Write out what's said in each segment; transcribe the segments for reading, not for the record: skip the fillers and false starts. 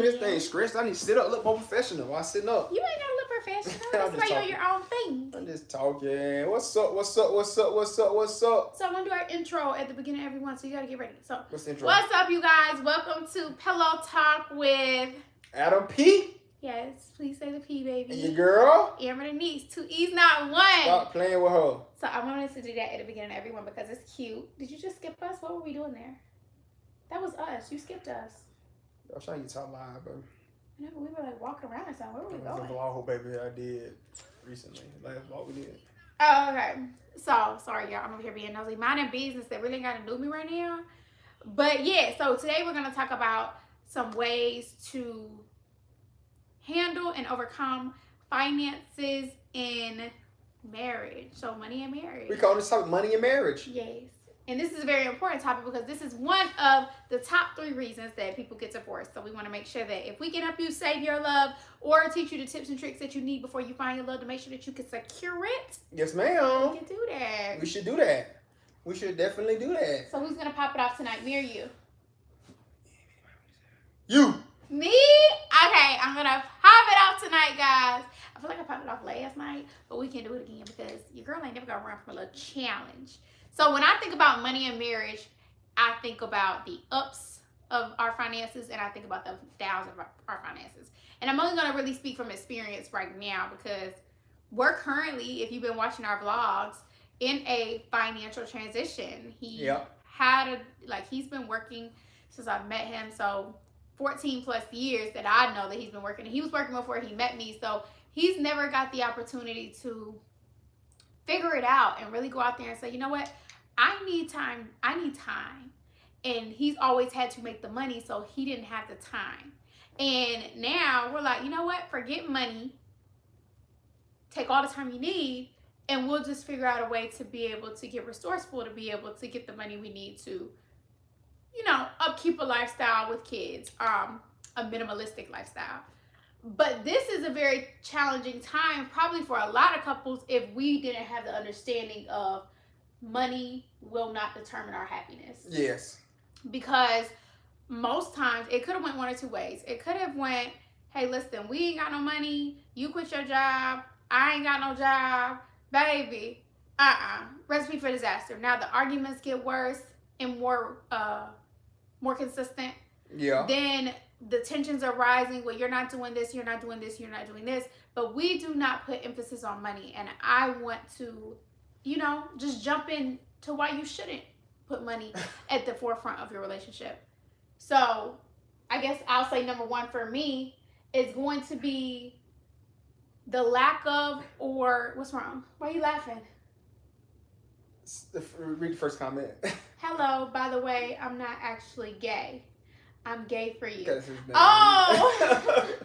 This thing stretched. I need to sit up, look more professional while sitting up. You ain't gotta look professional. That's why you're your own thing. I'm just talking. What's up? What's up? What's up? What's up? What's up? So I'm gonna do our intro at the beginning of everyone, so you gotta get ready. So what's the intro? What's up, you guys? Welcome to Pillow Talk with Adam P. Yes, please say the P, baby. And your girl? Amber the niece. 2 E's, not 1. Stop playing with her. So I wanted to do that at the beginning of everyone because it's cute. Did you just skip us? What were we doing there? That was us. You skipped us. I was trying to talk live, but I know, we were like walking around or something. Where were we going? The vlog, baby, I did recently. Last vlog we did. Oh, okay. So, sorry, y'all. I'm over here being nosy. Minding business that really got to do me right now. But, yeah. So, today we're going to talk about some ways to handle and overcome finances in marriage. So, money in marriage. We call this topic money in marriage. Yes. And this is a very important topic because this is one of the top 3 reasons that people get divorced. So we want to make sure that if we can help you save your love or teach you the tips and tricks that you need before you find your love to make sure that you can secure it. Yes, ma'am. We can do that. We should do that. We should definitely do that. So who's going to pop it off tonight? Me or you? You. Me? Okay, I'm going to pop it off tonight, guys. I feel like I popped it off last night, but we can do it again because your girl ain't never going to run from a little challenge. So when I think about money in marriage, I think about the ups of our finances and I think about the downs of our finances. And I'm only going to really speak from experience right now because we're currently, if you've been watching our vlogs, in a financial transition. He he's been working since I met him. So 14 plus years that I know that he's been working. He was working before he met me. So he's never got the opportunity to figure it out and really go out there and say, you know what, I need time. And he's always had to make the money, so he didn't have the time. And now we're like, you know what, forget money, take all the time you need, and we'll just figure out a way to be able to get resourceful, to be able to get the money we need to, you know, upkeep a lifestyle with kids, a minimalistic lifestyle. But this is a very challenging time probably for a lot of couples if we didn't have the understanding of money will not determine our happiness. Yes. Because most times it could have went 1 or 2 ways. It could have went, hey, listen, we ain't got no money. You quit your job. I ain't got no job. Baby, recipe for disaster. Now the arguments get worse and more consistent. Yeah. Then the tensions are rising. Well, you're not doing this, you're not doing this, you're not doing this. But we do not put emphasis on money. And I want to, you know, just jump in to why you shouldn't put money at the forefront of your relationship. So I guess I'll say number 1 for me is going to be the lack of, or what's wrong? Why are you laughing? Read the first comment. Hello, by the way, I'm not actually gay. I'm gay for you. His name. Oh!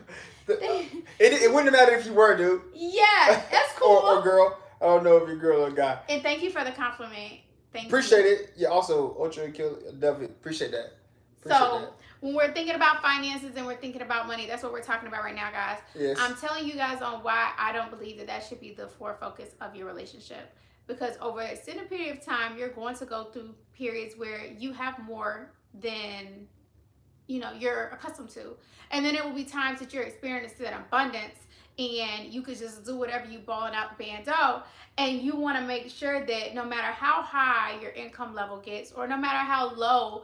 it wouldn't matter if you were, dude. Yeah, that's cool. or girl. I don't know if you're a girl or a guy. And thank you for the compliment. Appreciate it. Yeah, also, Ultra Kill, definitely appreciate that. When we're thinking about finances and we're thinking about money, that's what we're talking about right now, guys. Yes. I'm telling you guys on why I don't believe that should be the focus of your relationship. Because over an extended period of time, you're going to go through periods where you have more than, you know, you're accustomed to. And then there will be times that you're experiencing that abundance and you could just do whatever you balling out the bando. And you want to make sure that no matter how high your income level gets or no matter how low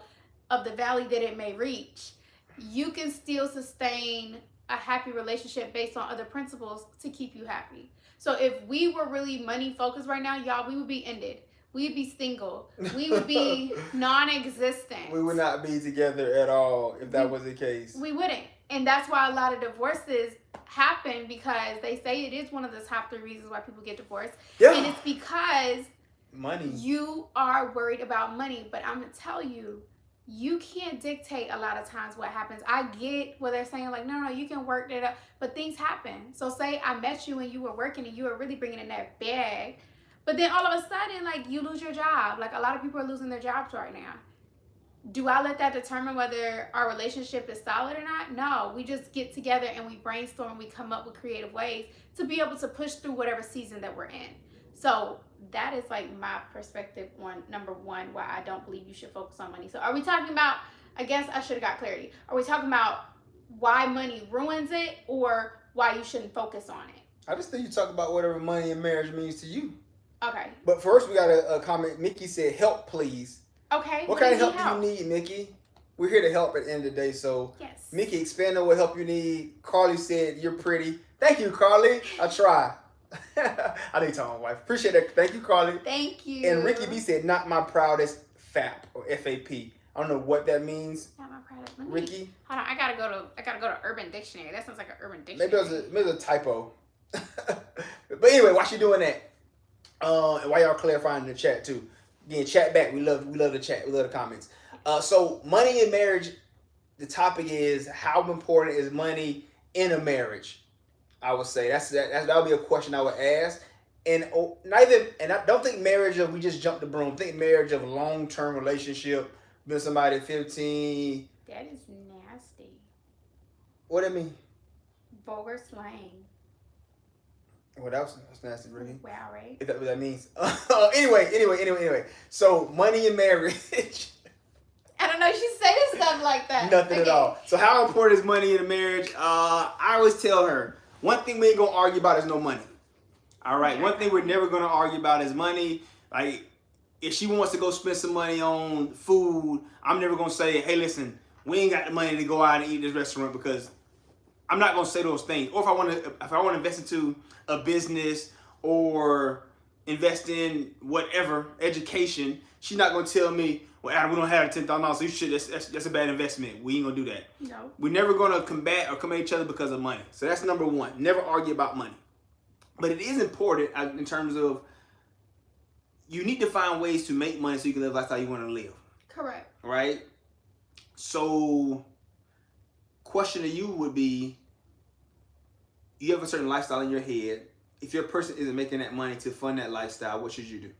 of the valley that it may reach, you can still sustain a happy relationship based on other principles to keep you happy. So if we were really money focused right now, y'all, we would be ended. We'd be single. We would be non-existent. We would not be together at all if that was the case. We wouldn't. And that's why a lot of divorces happen because they say it is one of the top 3 reasons why people get divorced. Yeah. And it's because money. You are worried about money. But I'm going to tell you, you can't dictate a lot of times what happens. I get what they're saying, like, no, you can work it up. But things happen. So say I met you and you were working and you were really bringing in that bag. But then all of a sudden, like, you lose your job. Like, a lot of people are losing their jobs right now. Do I let that determine whether our relationship is solid or not? No. We just get together and we brainstorm. We come up with creative ways to be able to push through whatever season that we're in. So that is like my perspective on number one, why I don't believe you should focus on money. So are we talking about, I guess I should have got clarity. Are we talking about why money ruins it or why you shouldn't focus on it. I just think you talk about whatever money in marriage means to you. Okay. But first, we got a comment. Mickey said, "Help, please." Okay. What kind of help do you need, Mickey? We're here to help at the end of the day. So, yes. Mickey, expand on what help you need. Carly said, "You're pretty." Thank you, Carly. I try. I need to tell my wife. Appreciate that. Thank you, Carly. Thank you. And Ricky B said, "Not my proudest FAP or FAP." I don't know what that means. Not my proudest. Ricky. Hold on. I gotta go to Urban Dictionary. That sounds like an Urban Dictionary. Maybe it was a typo. But anyway, while she doing that, and while y'all clarifying in the chat too, again, chat back. We love the chat. We love the comments. So money in marriage. The topic is how important is money in a marriage? I would say that would be a question I would ask. And I don't think marriage of we just jump the broom. I think marriage of long-term relationship. Been somebody 15. That is nasty. What do you mean? Vulgar slang. What else? That's nasty, really. Wow, right? If that's what that means. Anyway. So money in marriage. I don't know. She say stuff like that. Nothing at all. So how important is money in a marriage? I always tell her one thing we ain't gonna argue about is no money. All right. Yeah. One thing we're never gonna argue about is money. Like if she wants to go spend some money on food, I'm never gonna say, hey, listen, we ain't got the money to go out and eat at this restaurant, because I'm not gonna say those things. Or if I want to invest into a business or invest in whatever education, she's not gonna tell me, well, Adam, we don't have $10,000, so you should. That's a bad investment. We ain't gonna do that. No. We're never gonna combat or come at each other because of money. So that's number one. Never argue about money. But it is important in terms of you need to find ways to make money so you can live the lifestyle you want to live. Correct. Right? So, question to you would be, you have a certain lifestyle in your head. If your person isn't making that money to fund that lifestyle, what should you do?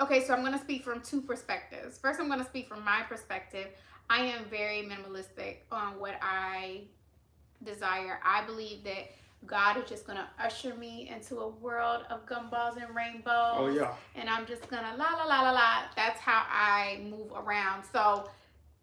Okay, so I'm going to speak from two perspectives. First, I'm going to speak from my perspective. I am very minimalistic on what I desire. I believe that God is just going to usher me into a world of gumballs and rainbows. Oh, yeah. And I'm just going to la. That's how I move around. So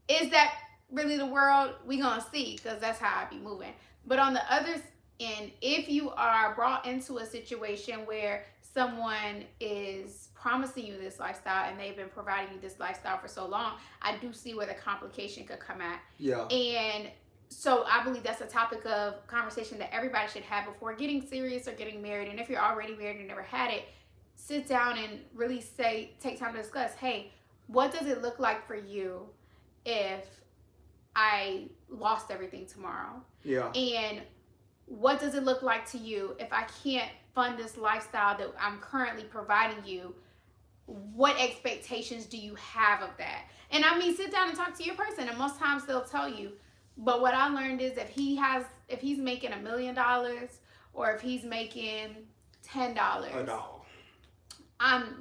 is that really the world? We going to see, because that's how I be moving. But on the other end, if you are brought into a situation where someone is promising you this lifestyle and they've been providing you this lifestyle for so long, I do see where the complication could come at. Yeah. And so I believe that's a topic of conversation that everybody should have before getting serious or getting married. And if you're already married and never had it, sit down and really take time to discuss, hey, what does it look like for you if I lost everything tomorrow? Yeah. And what does it look like to you if I can't fund this lifestyle that I'm currently providing you? What expectations do you have of that? And I mean, sit down and talk to your person, and most times they'll tell you. But what I learned is if he's making $1 million or if he's making $10,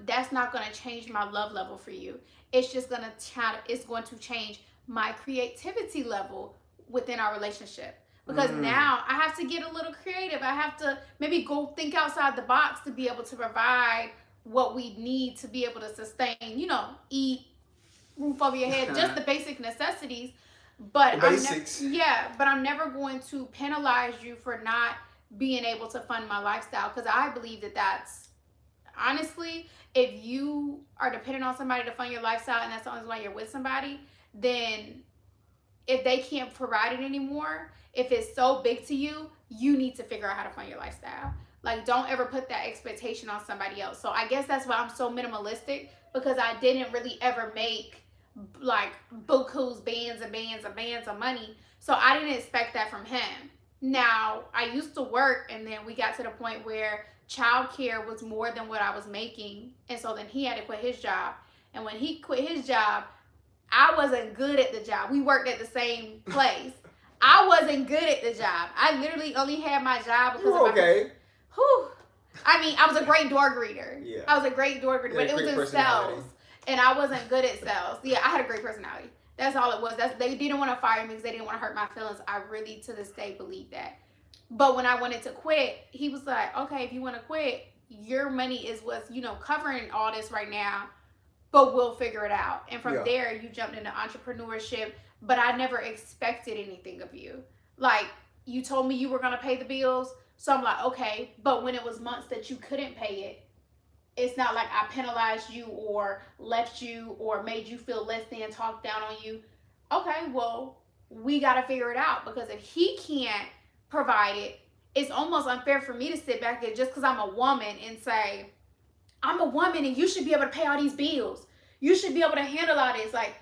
that's not going to change my love level for you. It's just going to change my creativity level within our relationship. Because now I have to get a little creative. I have to maybe go think outside the box to be able to provide what we need to be able to sustain, eat, roof over your head, just the basic necessities. But I'm never going to penalize you for not being able to fund my lifestyle, because I believe that's honestly, if you are dependent on somebody to fund your lifestyle and that's the only why you're with somebody, then if they can't provide it anymore, if it's so big to you, you need to figure out how to fund your lifestyle. Like, don't ever put that expectation on somebody else. So I guess that's why I'm so minimalistic, because I didn't really ever make like bukus, bands of money. So I didn't expect that from him. Now, I used to work, and then we got to the point where childcare was more than what I was making. And so then he had to quit his job. And when he quit his job, I wasn't good at the job. We worked at the same place. I wasn't good at the job. I literally only had my job because of my... I mean, I was a great door greeter. Yeah. I was a great door greeter, but it was in sales. And I wasn't good at sales. Yeah, I had a great personality. That's all it was. They didn't want to fire me because they didn't want to hurt my feelings. I really, to this day, believe that. But when I wanted to quit, he was like, okay, if you want to quit, your money is what's, covering all this right now, but we'll figure it out. And from there, you jumped into entrepreneurship, but I never expected anything of you. Like, you told me you were going to pay the bills, so I'm like, okay. But when it was months that you couldn't pay it, it's not like I penalized you or left you or made you feel less than, talked down on you. Okay, well, we got to figure it out, because if he can't provide it, it's almost unfair for me to sit back and just because I'm a woman and say, I'm a woman and you should be able to pay all these bills. You should be able to handle all this. Like,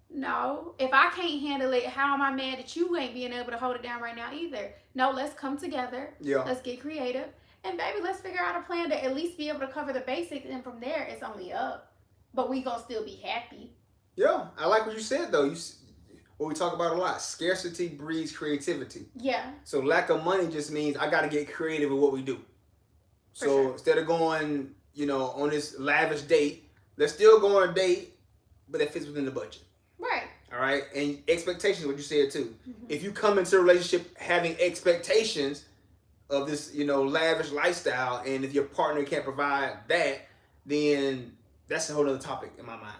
no, if I can't handle it, how am I mad that you ain't being able to hold it down right now either? No, let's come together. Yeah. Let's get creative. And baby, let's figure out a plan to at least be able to cover the basics. And from there, it's only up. But we gonna still be happy. Yeah, I like what you said though. What we talk about a lot, scarcity breeds creativity. Yeah. So lack of money just means I got to get creative with what we do. For So sure. instead of going, on this lavish date, let's still go on a date, but that fits within the budget. Right. All right. And expectations, what you said too. Mm-hmm. If you come into a relationship having expectations of this, lavish lifestyle, and if your partner can't provide that, then that's a whole other topic in my mind.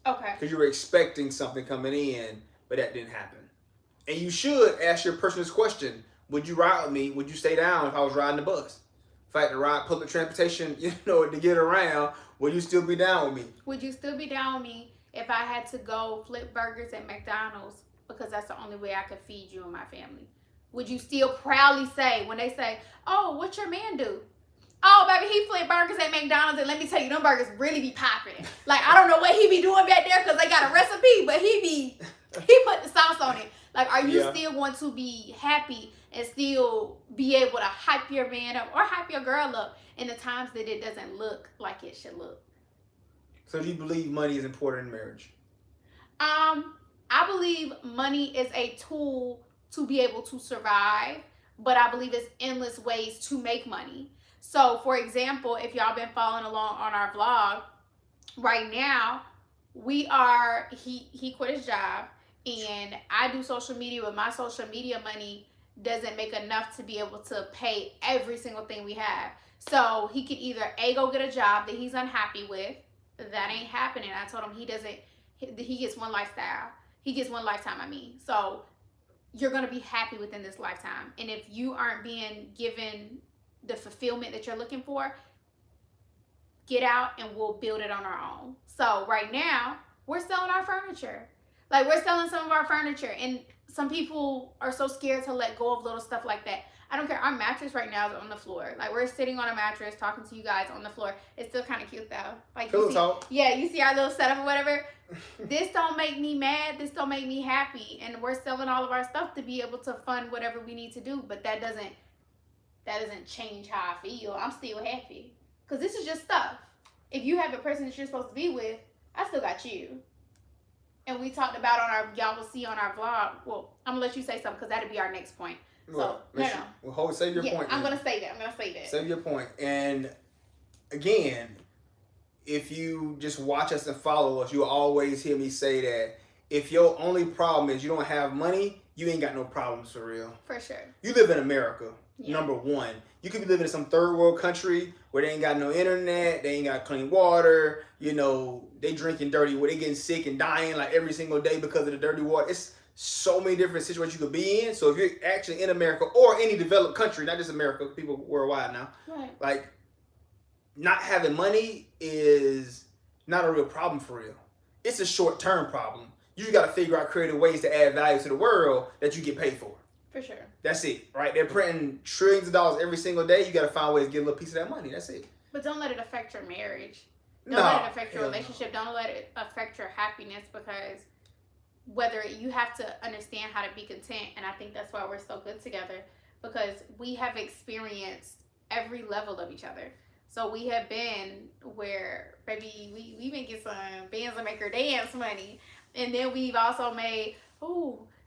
Okay. Because you were expecting something coming in, but that didn't happen. And you should ask your person this question: would you ride with me? Would you stay down if I was riding the bus? If I had to ride public transportation, to get around, would you still be down with me? Would you still be down with me if I had to go flip burgers at McDonald's because that's the only way I could feed you and my family? Would you still proudly say, when they say, oh, what's your man do? Oh, baby, he flip burgers at McDonald's, and let me tell you, them burgers really be popping. Like, I don't know what he be doing back there because they got a recipe, but he put the sauce on it. Like, are you still going to be happy and still be able to hype your man up or hype your girl up in the times that it doesn't look like it should look? So do you believe money is important in marriage? I believe money is a tool to be able to survive, but I believe it's endless ways to make money. So, for example, if y'all been following along on our vlog, right now, he quit his job, and I do social media, but my social media money doesn't make enough to be able to pay every single thing we have. So he could either go get a job that he's unhappy with. That ain't happening. I told him he gets one lifestyle. He gets one lifetime, So you're going to be happy within this lifetime. And if you aren't being given the fulfillment that you're looking for, get out and we'll build it on our own. So right now, we're selling our furniture. Like, we're selling some of our furniture, and some people are so scared to let go of little stuff like that. I don't care. Our mattress right now is on the floor. Like, we're sitting on a mattress talking to you guys on the floor. It's still kind of cute though. Like, Pillow talk. Yeah, you see our little setup or whatever. This don't make me mad. This don't make me happy. And we're selling all of our stuff to be able to fund whatever we need to do. But that doesn't change how I feel. I'm still happy. Because this is just stuff. If you have a person that you're supposed to be with, I still got you. And we talked about y'all will see on our vlog. Well, I'm going to let you say something because that'll be our next point. Well, save your point. I'm going to say that. Save your point. And again, if you just watch us and follow us, you'll always hear me say that if your only problem is you don't have money, you ain't got no problems for real. For sure. You live in America, Yeah. number one. You could be living in some third world country where they ain't got no internet, they ain't got clean water, they drinking dirty, where they getting sick and dying like every single day because of the dirty water. It's so many different situations you could be in. So if you're actually in America or any developed country, not just America, people worldwide now, Right. like, not having money is not a real problem for real. It's a short-term problem. You just got to figure out creative ways to add value to the world that you get paid for. For sure. That's it, right? They're printing trillions of dollars every single day. You got to find ways to get a little piece of that money. That's it. But don't let it affect your marriage. Don't let it affect your relationship. Don't let it affect your happiness, because you have to understand how to be content. And I think that's why we're so good together, because we have experienced every level of each other. So we have been where, baby, we been get some bands that make her dance money. And then we've also made,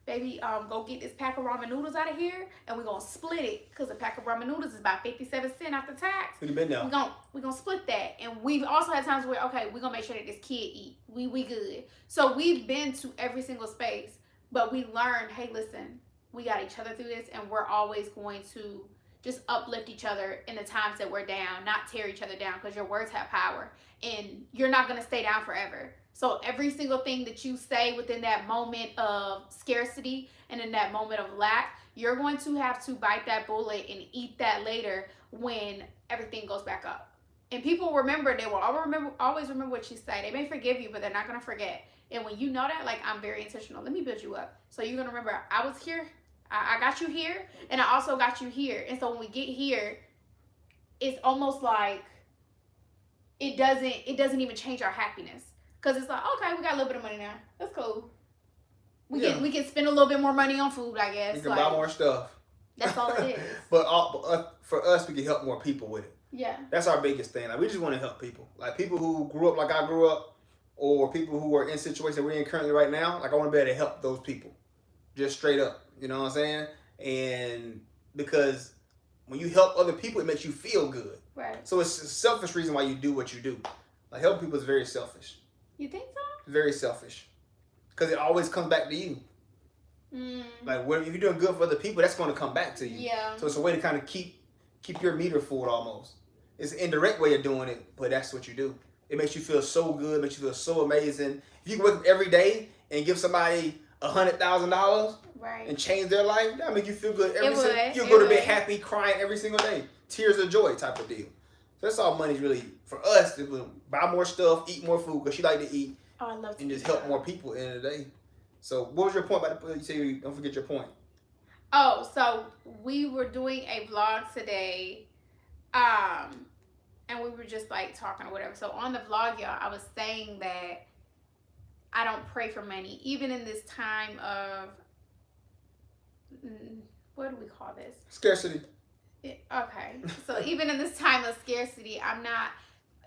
baby, go get this pack of ramen noodles out of here, and we're going to split it, because a pack of ramen noodles is about 57 cents after tax. We've been there. We're gonna split that. And we've also had times where, okay, we're going to make sure that this kid eat. We good. So we've been to every single space, but we learned, hey, listen, we got each other through this, and we're always going to just uplift each other in the times that we're down, not tear each other down, because your words have power, and you're not going to stay down forever. So every single thing that you say within that moment of scarcity and in that moment of lack, you're going to have to bite that bullet and eat that later when everything goes back up. And people remember, they will always remember what you say. They may forgive you, but they're not going to forget. And when you know that, like, I'm very intentional. Let me build you up. So you're going to remember, I was here, I got you here, and I also got you here. And so when we get here, it's almost like it doesn't even change our happiness. Because it's like, okay, we got a little bit of money now. That's cool. We can spend a little bit more money on food, I guess. We can buy more stuff. That's all it is. But for us, we can help more people with it. Yeah. That's our biggest thing. Like, we just want to help people. Like, people who grew up like I grew up, or people who are in situations that we're in currently right now. Like, I want to be able to help those people. Just straight up. You know what I'm saying? And because when you help other people, it makes you feel good. Right. So it's a selfish reason why you do what you do. Like, helping people is very selfish. You think so? Very selfish. Because it always comes back to you. Like, if you're doing good for other people, that's going to come back to you. Yeah. So it's a way to kind of keep your meter full almost. It's an indirect way of doing it, but that's what you do. It makes you feel so good, makes you feel so amazing. If you can wake up every day and give somebody $100,000 right. and change their life, that make you feel good You'll go to bed happy, crying every single day. Tears of joy type of deal. So that's all money's really for us. It will buy more stuff, eat more food, because she like to eat. Oh, I love to and just eat help that. more people in the day. So what was your point about the, you say don't forget your point? Oh, so we were doing a vlog today, and we were just like talking or whatever. So on the vlog, y'all, I was saying that I don't pray for money, even in this time of, what do we call this? Scarcity. Okay, so even in this time of scarcity, I'm not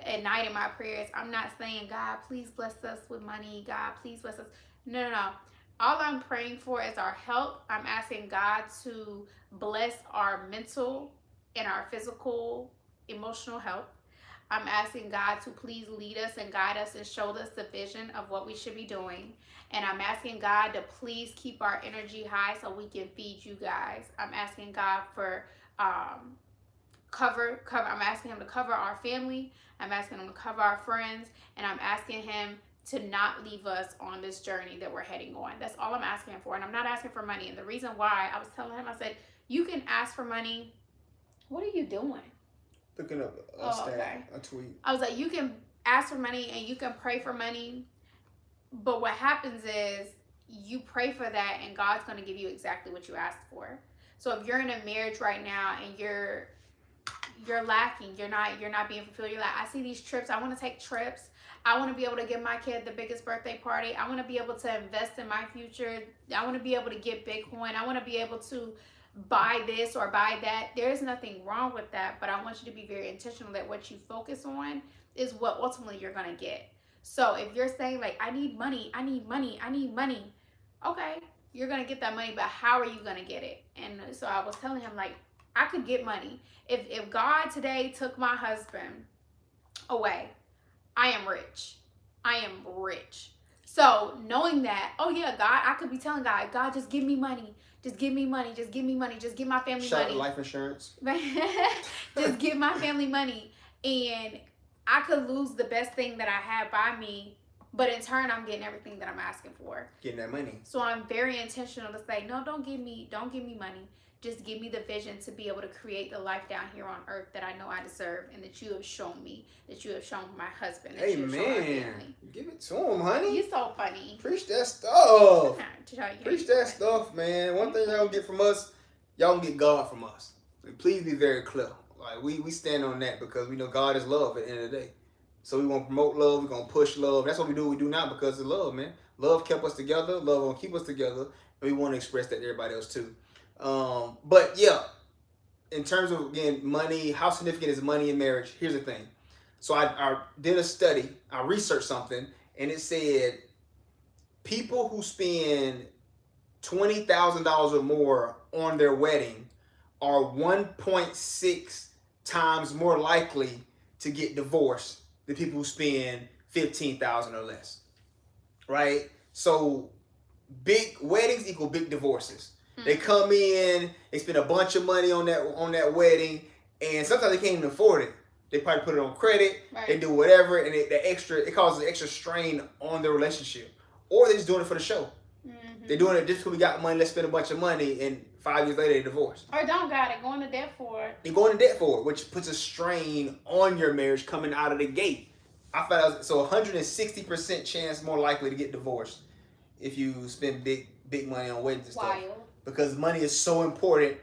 at night in my prayers, I'm not saying, God, please bless us with money. God, please bless us. No. All I'm praying for is our health. I'm asking God to bless our mental and our physical, emotional health. I'm asking God to please lead us and guide us and show us the vision of what we should be doing. And I'm asking God to please keep our energy high so we can feed you guys. I'm asking God for cover. I'm asking him to cover our family. I'm asking him to cover our friends. And I'm asking him to not leave us on this journey that we're heading on. That's all I'm asking him for. And I'm not asking for money. And the reason why, I was telling him, I said, you can ask for money. What are you doing? Looking up a tweet. I was like, you can ask for money and you can pray for money. But what happens is you pray for that and God's going to give you exactly what you asked for. So if you're in a marriage right now and you're lacking, you're not being fulfilled, you're like, I see these trips, I want to take trips. I want to be able to give my kid the biggest birthday party. I want to be able to invest in my future. I want to be able to get Bitcoin. I want to be able to buy this or buy that. There's nothing wrong with that, but I want you to be very intentional that what you focus on is what ultimately you're going to get. So if you're saying like, I need money, okay, you're going to get that money, but how are you going to get it? And so I was telling him, like, I could get money. If God today took my husband away, I am rich. I am rich. So knowing that, oh yeah, God, I could be telling God, God, just give me money. Just give me money. Just give me money. Just give my family Shout money. out life insurance. Just give my family money. And I could lose the best thing that I have by me, but in turn, I'm getting everything that I'm asking for. Getting that money. So I'm very intentional to say, no, don't give me money. Just give me the vision to be able to create the life down here on earth that I know I deserve and that you have shown me, that you have shown my husband. That you have shown our family. Give it to him, honey. You're so funny. Preach that stuff. Preach Preach that stuff, man. One thing y'all get from us, y'all get God from us. So please be very clear. Like we stand on that because we know God is love at the end of the day. So we want to promote love. We're going to push love. That's what we do now because of love, man. Love kept us together. Love will keep us together. And we want to express that to everybody else too. But yeah, in terms of, again, money, how significant is money in marriage? Here's the thing. So I did a study, I researched something, and it said people who spend $20,000 or more on their wedding are 1.6 times more likely to get divorced than people who spend $15,000 or less. Right? So big weddings equal big divorces. They come in, they spend a bunch of money on that wedding, and sometimes they can't even afford it. They probably put it on credit. Right. They do whatever, and it causes extra strain on their relationship. Or they're just doing it for the show. Mm-hmm. They're doing it just because we got money. Let's spend a bunch of money, and 5 years later they divorce. Or don't got it, going to debt for it. You're going to debt for it, which puts a strain on your marriage coming out of the gate. I found out so 160% chance more likely to get divorced if you spend big money on weddings and stuff. Wild. Because money is so important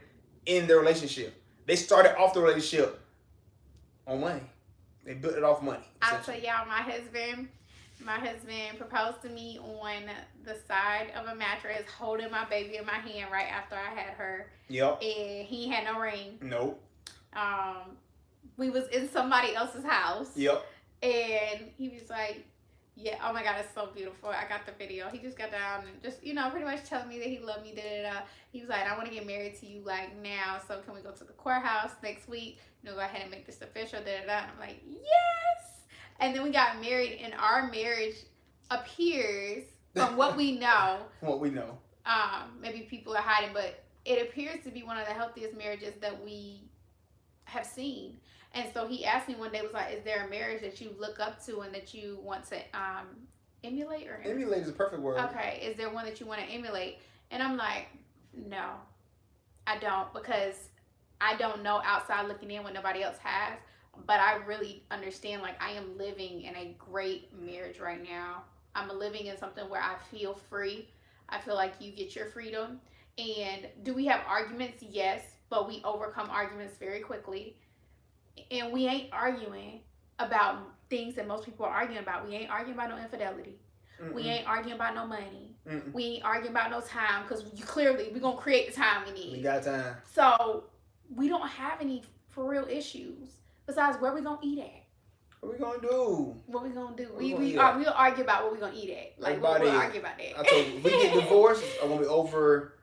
in their relationship. They started off the relationship on money. They built it off money. I'll tell y'all, my husband proposed to me on the side of a mattress, holding my baby in my hand right after I had her. Yep. And he had no ring. Nope. We was in somebody else's house. Yep. And he was like, yeah, oh my God, it's so beautiful. I got the video. He just got down and just, pretty much telling me that he loved me, He was like, I want to get married to you, like, now. So can we go to the courthouse next week? Go ahead and make this official, And I'm like, yes. And then we got married, and our marriage appears, from what we know. Maybe people are hiding, but it appears to be one of the healthiest marriages that we have seen. And so he asked me one day, was like, is there a marriage that you look up to and that you want to emulate? Emulate is a perfect word. Okay. Is there one that you want to emulate? And I'm like, no, I don't, because I don't know outside looking in what nobody else has. But I really understand, like, I am living in a great marriage right now. I'm living in something where I feel free. I feel like you get your freedom. And do we have arguments? Yes, but we overcome arguments very quickly. And we ain't arguing about things that most people are arguing about. We ain't arguing about no infidelity. Mm-mm. We ain't arguing about no money. Mm-mm. We ain't arguing about no time, because we're going to create the time we need. We got time. So we don't have any for real issues. Besides, where we going to eat at? What we going to do? What we going to do? We'll argue about what we going to eat at. Like, we'll argue about that. I told you, if we get divorced, I'm going to be over,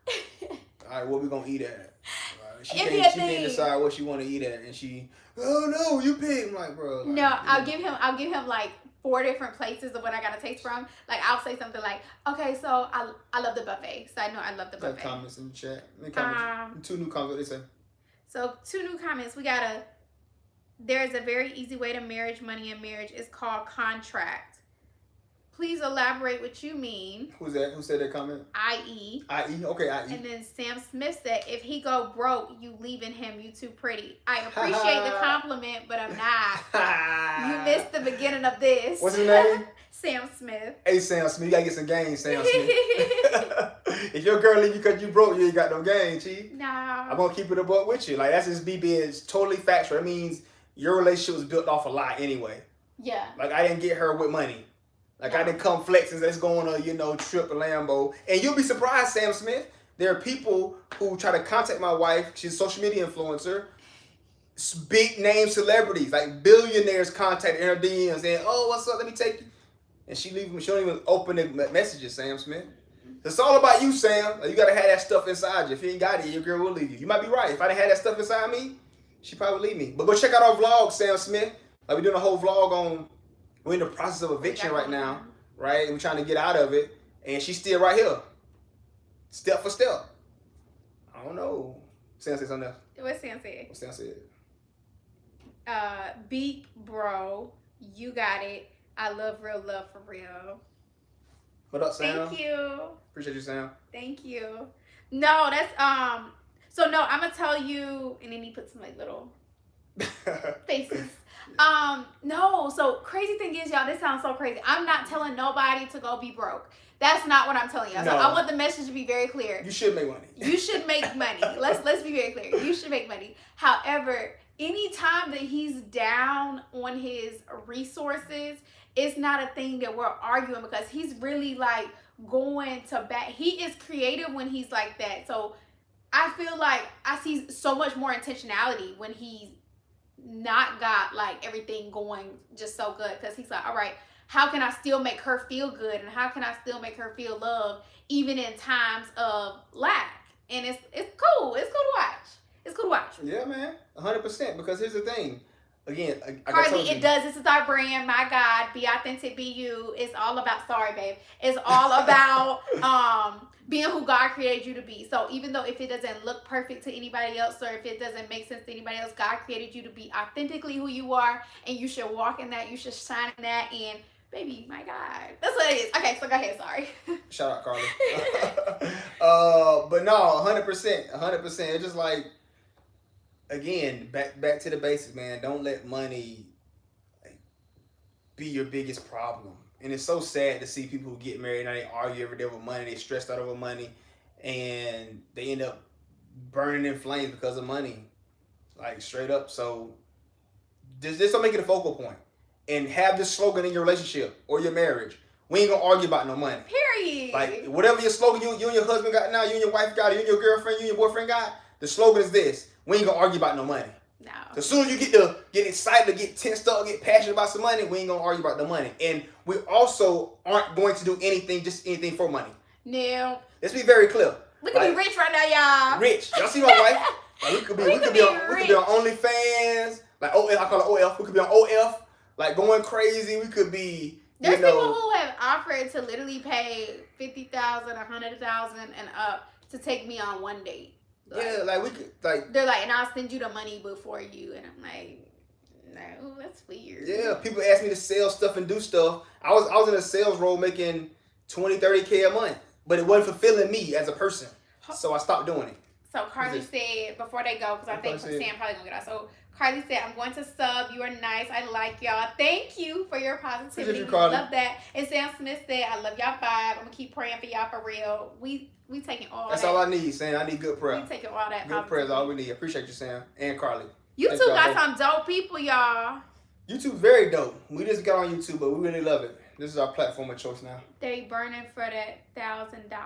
all right, what we going to eat at? She can't decide what she want to eat at, and she, oh no, you pick. I'm like, bro. Like, no, I'll give him like 4 different places of what I got to taste from. Like, I'll say something like, okay, so I love the buffet. So I know I love the buffet. Comments in the chat. 2 new comments. What they say? So 2 new comments. There's a very easy way to manage money in marriage. It's called contract. Please elaborate what you mean. Who's that? Who said that comment? I.E. Okay, I.E. And then Sam Smith said, if he go broke, you leaving him. You too pretty. I appreciate the compliment, but I'm not. You missed the beginning of this. What's his name? Sam Smith. Hey, Sam Smith. You got to get some game, Sam Smith. If your girl leave you because you broke, you ain't got no game, Chief. No. I'm going to keep it a buck with you. Like, that's just being totally factual. It means your relationship was built off a lie anyway. Yeah. Like, I didn't get her with money. Like, I didn't come flexing, let's go on a, trip, a Lambo. And you'll be surprised, Sam Smith. There are people who try to contact my wife. She's a social media influencer. Big name celebrities, like billionaires contact her DMs saying, oh, what's up? Let me take you. And she don't even open the messages, Sam Smith. It's all about you, Sam. Like, you got to have that stuff inside you. If you ain't got it, your girl will leave you. You might be right. If I didn't have that stuff inside me, she probably leave me. But go check out our vlog, Sam Smith. Like, we're doing a whole vlog on... We're in the process of eviction right now, right? And we're trying to get out of it. And she's still right here. Step for step. I don't know. Sam said something else. What Sam said? What Sam said? Beep, bro. You got it. I love real love for real. What up, Sam? Thank you. Appreciate you, Sam. Thank you. No, that's, so no, I'm going to tell you, and then he put some, like, little faces. No, so crazy thing is, y'all, this sounds so crazy. I'm not telling nobody to go be broke. That's not what I'm telling y'all. No. So I want the message to be very clear. You should make money. You should make money. Let's be very clear. You should make money. However, anytime that he's down on his resources, it's not a thing that we're arguing, because he's really like going to bat. He is creative when he's like that. So I feel like I see so much more intentionality when he's not got like everything going just so good, because he's like, all right, how can I still make her feel good, and how can I still make her feel loved even in times of lack? And it's cool. It's cool to watch. It's cool to watch. Yeah, man. 100%. Because here's the thing. again, Carly, it does. This is our brand. My God, be authentic, be you. It's all about. Sorry, babe. It's all about being who God created you to be. So even though if it doesn't look perfect to anybody else, or if it doesn't make sense to anybody else, God created you to be authentically who you are, and you should walk in that. You should shine in that. And baby, my God, that's what it is. Okay, so go ahead. Sorry. Shout out, Carly. But no, 100%, 100%. It's just like, again, back to the basics, man. Don't let money be your biggest problem. And it's so sad to see people who get married and they argue every day over money. They stressed out over money, and they end up burning in flames because of money, like straight up. So just don't make it a focal point, and have this slogan in your relationship or your marriage: we ain't gonna argue about no money. Period. Like whatever your slogan you and your husband got now, you and your wife got, you and your girlfriend, you and your boyfriend got. The slogan is this: we ain't gonna argue about no money. No. As soon as you get excited, get tensed up, get passionate about some money, we ain't gonna argue about the money. And we also aren't going to do anything for money. No. Let's be very clear. We could be rich right now, y'all. Rich. Y'all see my wife? Like we could be on OnlyFans. Like OF, I call it OF. We could be on OF, like going crazy. We could be. There's people who have offered to literally pay $50,000, $100,000 and up to take me on one date. Like, yeah, like we could like. They're like, and I'll send you the money before you, and I'm like, no, that's weird. Yeah, people ask me to sell stuff and do stuff. I was in a sales role making $20-$30K a month, but it wasn't fulfilling me as a person, so I stopped doing it. So Carly said before they go, because I think Sam probably gonna get us. So Carly said, "I'm going to sub. You are nice. I like y'all. Thank you for your positivity. You, Carly. Love that." And Sam Smith said, "I love y'all vibe. I'm gonna keep praying for y'all for real. We taking all. That's that. all I need, Sam. I need good prayer. We taking all that. Good prayer is all we need. Appreciate you, Sam and Carly. You two got some dope people, y'all. YouTube very dope. We just got on YouTube, but we really love it. This is our platform of choice now. They burning for that $1,000. I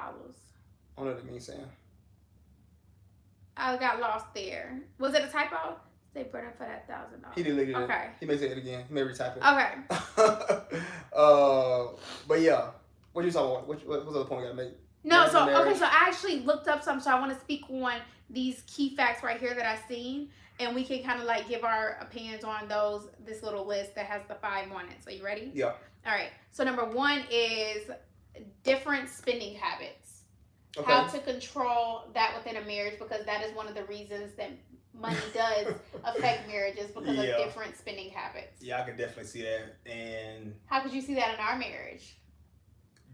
don't know what it means, Sam. I got lost there. Was it a typo? They burning for that $1,000. He deleted it. Okay. He may say it again. He may retype it. Okay. But yeah, what you talking about? What was the other point you gotta make? No, so I actually looked up some, so I want to speak on these key facts right here that I've seen, and we can kind of like give our opinions on this little list that has the 5 on it. So you ready? Yeah. All right. So number 1 is different spending habits. Okay. How to control that within a marriage, because that is one of the reasons that money does affect marriages, because of different spending habits. Yeah, I could definitely see that. And how could you see that in our marriage?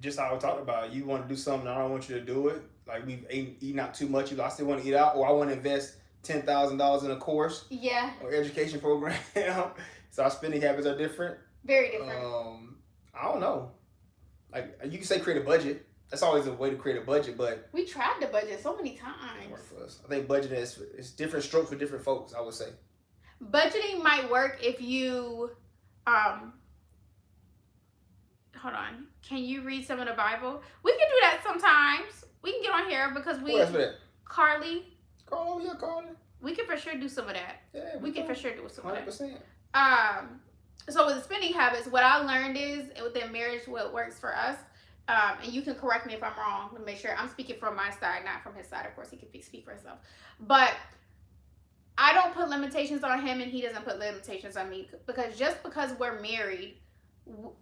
Just how I talked about, you want to do something, I don't want you to do it. Like we've eaten out too much. I still want to eat out, or I want to invest $10,000 in a course. Yeah. Or education program. So our spending habits are different. Very different. I don't know. Like you can say create a budget. That's always a way to create a budget, but we tried to budget so many times. Work for us. I think budgeting is different strokes for different folks, I would say. Budgeting might work if you hold on. Can you read some of the Bible? We can do that sometimes. We can get on here because we. Who asked for that? Carly. Carly, yeah, Carly. We can for sure do some of that. Yeah, we can for sure do some 100%. of that. So with the spending habits, what I learned is within marriage, what works for us. And you can correct me if I'm wrong to make sure I'm speaking from my side, not from his side. Of course, he can speak for himself. But I don't put limitations on him, and he doesn't put limitations on me, because just because we're married,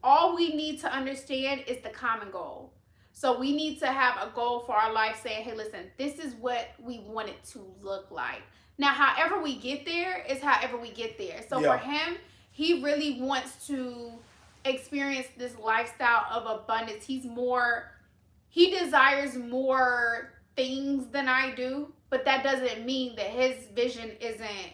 all we need to understand is the common goal. So we need to have a goal for our life saying, hey, listen, this is what we want it to look like. Now, however we get there is however we get there. So for him, he really wants to experience this lifestyle of abundance. He desires more things than I do, but that doesn't mean that his vision isn't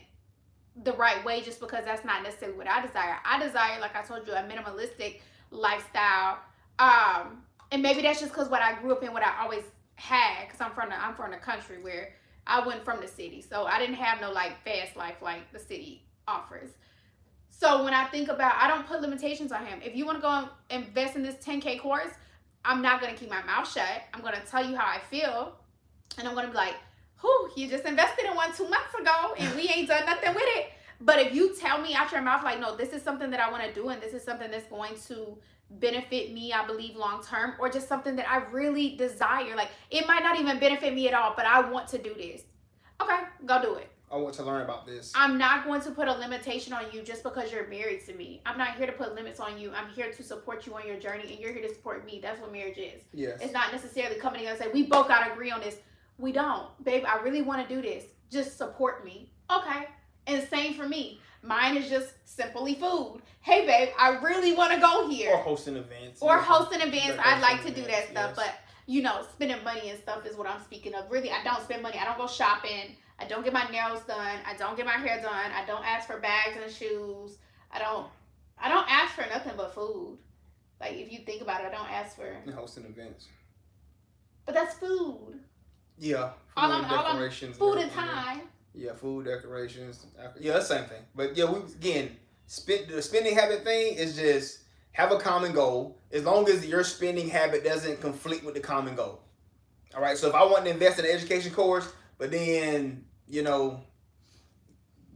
the right way, just because that's not necessarily what I desire. I desire, like I told you, a minimalistic lifestyle. And maybe that's just because what I grew up in, what I always had, because I'm from the country where I went from the city. So I didn't have no like fast life like the city offers. So when I think about, I don't put limitations on him. If you want to go and invest in this 10K course, I'm not going to keep my mouth shut. I'm going to tell you how I feel. And I'm going to be like, whew, you just invested in one 2 months ago and we ain't done nothing with it. But if you tell me out your mouth, like, no, this is something that I want to do, and this is something that's going to benefit me, I believe, long term, or just something that I really desire. Like, it might not even benefit me at all, but I want to do this. Okay, go do it. I want to learn about this. I'm not going to put a limitation on you just because you're married to me. I'm not here to put limits on you. I'm here to support you on your journey, and you're here to support me. That's what marriage is. Yes. It's not necessarily coming together and say, we both got to agree on this. We don't. Babe, I really want to do this. Just support me. Okay. And same for me. Mine is just simply food. Hey, babe, I really want to go here. Or hosting events. I'd like to do that stuff. Yes. But, you know, spending money and stuff is what I'm speaking of. Really, I don't spend money. I don't go shopping. I don't get my nails done. I don't get my hair done. I don't ask for bags and shoes. I don't ask for nothing but food. Like, if you think about it, I don't ask for... And hosting events. But that's food. Yeah. Decorations. Food and time. Yeah, food, decorations. Yeah, that's the same thing. But yeah, the spending habit thing is just have a common goal. As long as your spending habit doesn't conflict with the common goal. All right. So if I want to invest in an education course, but then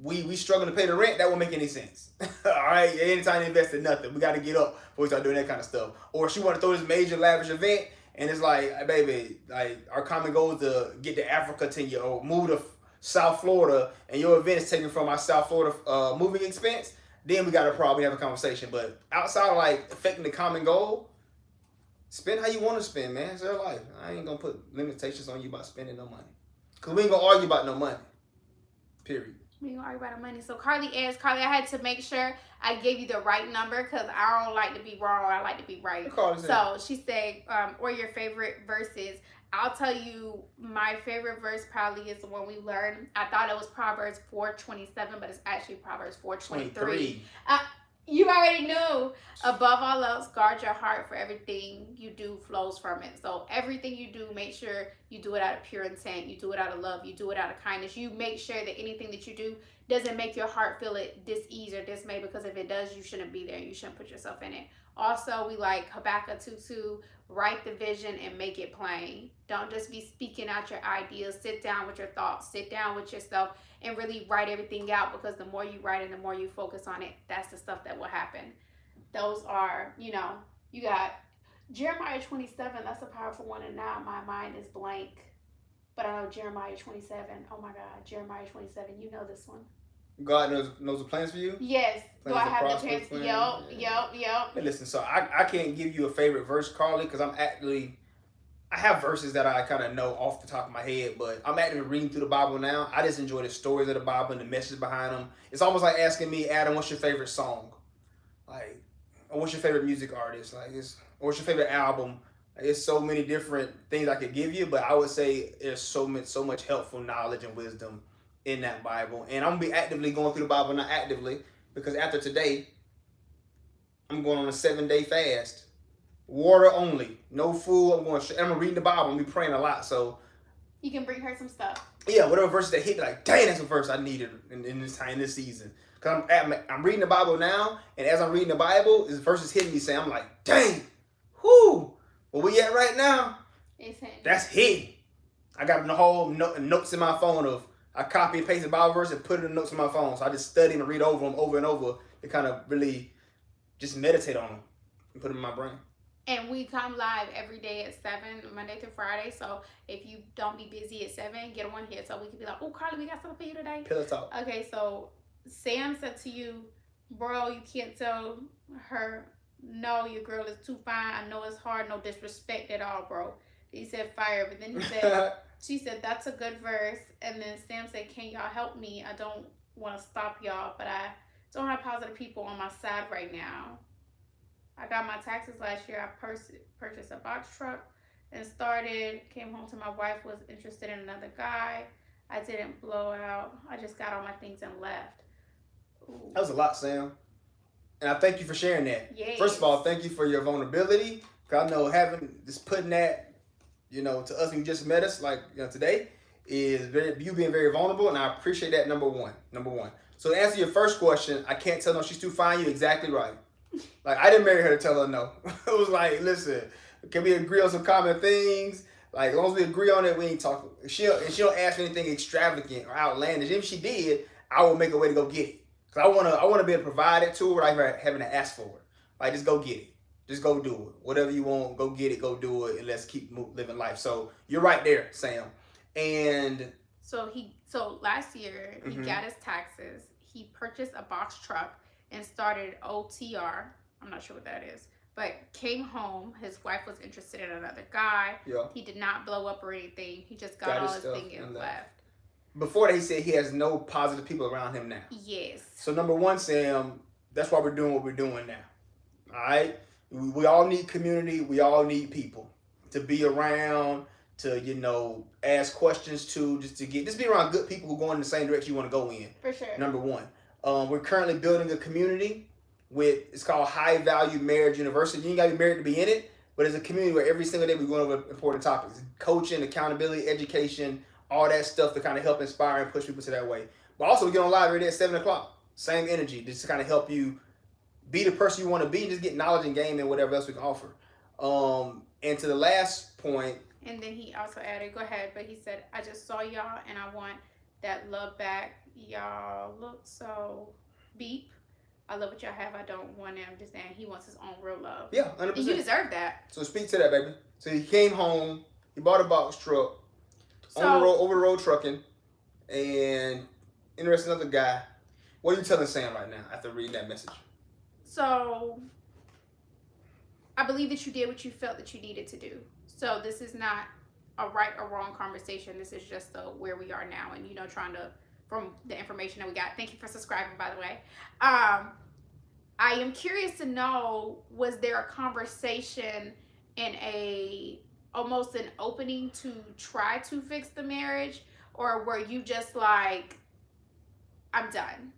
we struggling to pay the rent, that won't make any sense. All right. Anytime to invest in nothing, we got to get up before we start doing that kind of stuff. Or she want to throw this major lavish event, and it's like, hey, baby, like our common goal is to get to Africa 10 years or move to South Florida, and your event is taken from our South Florida moving expense, then we got a problem. We have a conversation. But outside of like affecting the common goal, spend how you want to spend, man. It's your life. I ain't gonna put limitations on you about spending no money, cause we ain't gonna argue about no money. Period. We ain't gonna argue about no money. So Carly asked, I had to make sure I gave you the right number because I don't like to be wrong. I like to be right. So she said, or your favorite verses. I'll tell you, my favorite verse probably is the one we learned. I thought it was Proverbs 4:27, but it's actually Proverbs 4:23. You already knew. Above all else, guard your heart, for everything you do flows from it. So everything you do, make sure you do it out of pure intent. You do it out of love. You do it out of kindness. You make sure that anything that you do doesn't make your heart feel it dis-ease or dismay, because if it does, you shouldn't be there. You shouldn't put yourself in it. Also, we like Habakkuk 2:2, write the vision and make it plain. Don't just be speaking out your ideas. Sit down with your thoughts. Sit down with yourself and really write everything out, because the more you write and the more you focus on it, that's the stuff that will happen. Those are, you got Jeremiah 27. That's a powerful one, and now my mind is blank. But I know Jeremiah 27. Oh my God, Jeremiah 27. You know this one. God knows the plans for you? Yes. Do I have the plans? Yup. Hey, listen, so I can't give you a favorite verse, Carly, because I have verses that I kind of know off the top of my head, but I'm actively reading through the Bible now. I just enjoy the stories of the Bible and the message behind them. It's almost like asking me, Adam, what's your favorite song? Like, or what's your favorite music artist? Like, or what's your favorite album? Like, there's so many different things I could give you, but I would say there's so much helpful knowledge and wisdom in that Bible. And I'm going to be actively going through the Bible, not actively, because after today, I'm going on a 7-day fast. Water only, no food. I'm reading the Bible. I'm gonna be praying a lot. So you can bring her some stuff. Yeah, whatever verses that hit me, like, dang, that's a verse I needed in this time, this season. Cause I'm reading the Bible now, and as I'm reading the Bible, this verse is hitting me, saying, I'm like, dang, whoo, where we at right now? That's hidden. I got the whole notes in my phone of I copy and paste the Bible verse and put it in the notes in my phone. So I just study and read over them over and over to kind of really just meditate on them and put them in my brain. And we come live every day at 7, Monday through Friday. So if you don't be busy at 7, get on here so we can be like, oh, Carly, we got something for you today. Pillow talk. Okay, so Sam said to you, bro, you can't tell her, no, your girl is too fine. I know it's hard. No disrespect at all, bro. He said fire, but then he said, she said, that's a good verse. And then Sam said, can y'all help me? I don't want to stop y'all, but I don't have positive people on my side right now. I got my taxes last year. I purchased a box truck and came home to my wife, was interested in another guy. I didn't blow out. I just got all my things and left. Ooh. That was a lot, Sam. And I thank you for sharing that. Yes. First of all, thank you for your vulnerability. Because I know putting that, to us when you just met us, like, today, is you being very vulnerable. And I appreciate that, number one. So to answer your first question, I can't tell no she's too fine. You're exactly right. Like, I didn't marry her to tell her no. It was like, listen, can we agree on some common things? Like, as long as we agree on it, we ain't talking. She don't ask for anything extravagant or outlandish. If she did, I will make a way to go get it. Cause I wanna be able to provide it to her without having to ask for it. Like, just go get it. Just go do it. Whatever you want, go get it, go do it, and let's keep living life. So you're right there, Sam. And So last year he got his taxes. He purchased a box truck and started OTR. I'm not sure what that is. But came home. His wife was interested in another guy. Yeah. He did not blow up or anything. He just got all his thing and left. Before that, he said he has no positive people around him now. Yes. So number one, Sam, that's why we're doing what we're doing now. All right? We all need community. We all need people to be around, to, ask questions to, just be around good people who go in the same direction you want to go in. For sure. Number one. We're currently building a community it's called High Value Marriage University. You ain't got to be married to be in it, but it's a community where every single day we're going over important topics. Coaching, accountability, education, all that stuff to kind of help inspire and push people to that way. But also we get on live every day at 7 o'clock. Same energy, just to kind of help you be the person you want to be and just get knowledge and game and whatever else we can offer. And to the last point. And then he also added, go ahead, but he said, I just saw y'all and I want that love back. Y'all look so beep. I love what y'all have. I don't want him just saying he wants his own real love. Yeah, 100%. And you deserve that. So speak to that, baby. So he came home, he bought a box truck, over the road trucking, and interesting other guy. What are you telling Sam right now after reading that message? So I believe that you did what you felt that you needed to do. So this is not a right or wrong conversation. This is just where we are now, and trying to, from the information that we got. Thank you for subscribing, by the way. I am curious to know, was there a conversation and almost an opening to try to fix the marriage, or were you just like, I'm done?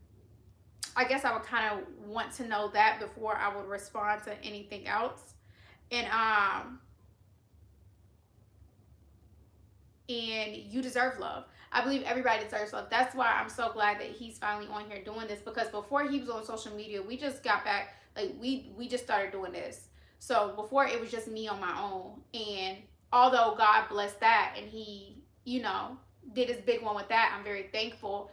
I guess I would kind of want to know that before I would respond to anything else. And you deserve love. I believe everybody deserves love. That's why I'm so glad that he's finally on here doing this, because before he was on social media, we just got back, like we just started doing this. So before it was just me on my own. And although God blessed that and he, did his big one with that, I'm very thankful.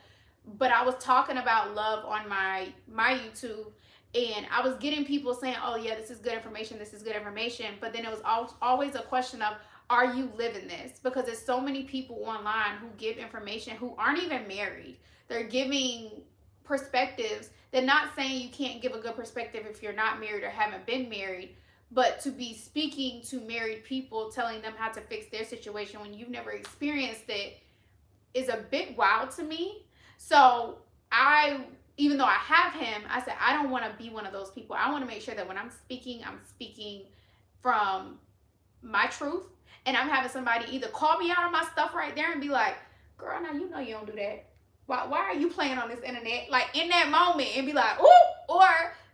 But I was talking about love on my YouTube, and I was getting people saying, oh yeah, this is good information, this is good information. But then it was always a question of, are you living this? Because there's so many people online who give information who aren't even married. They're giving perspectives. They're not saying you can't give a good perspective if you're not married or haven't been married, but to be speaking to married people, telling them how to fix their situation when you've never experienced it, is a bit wild to me. So even though I have him, I said, I don't want to be one of those people. I want to make sure that when I'm speaking from my truth. And I'm having somebody either call me out on my stuff right there and be like, girl, now you know you don't do that. Why are you playing on this internet? Like in that moment, and be like, ooh, or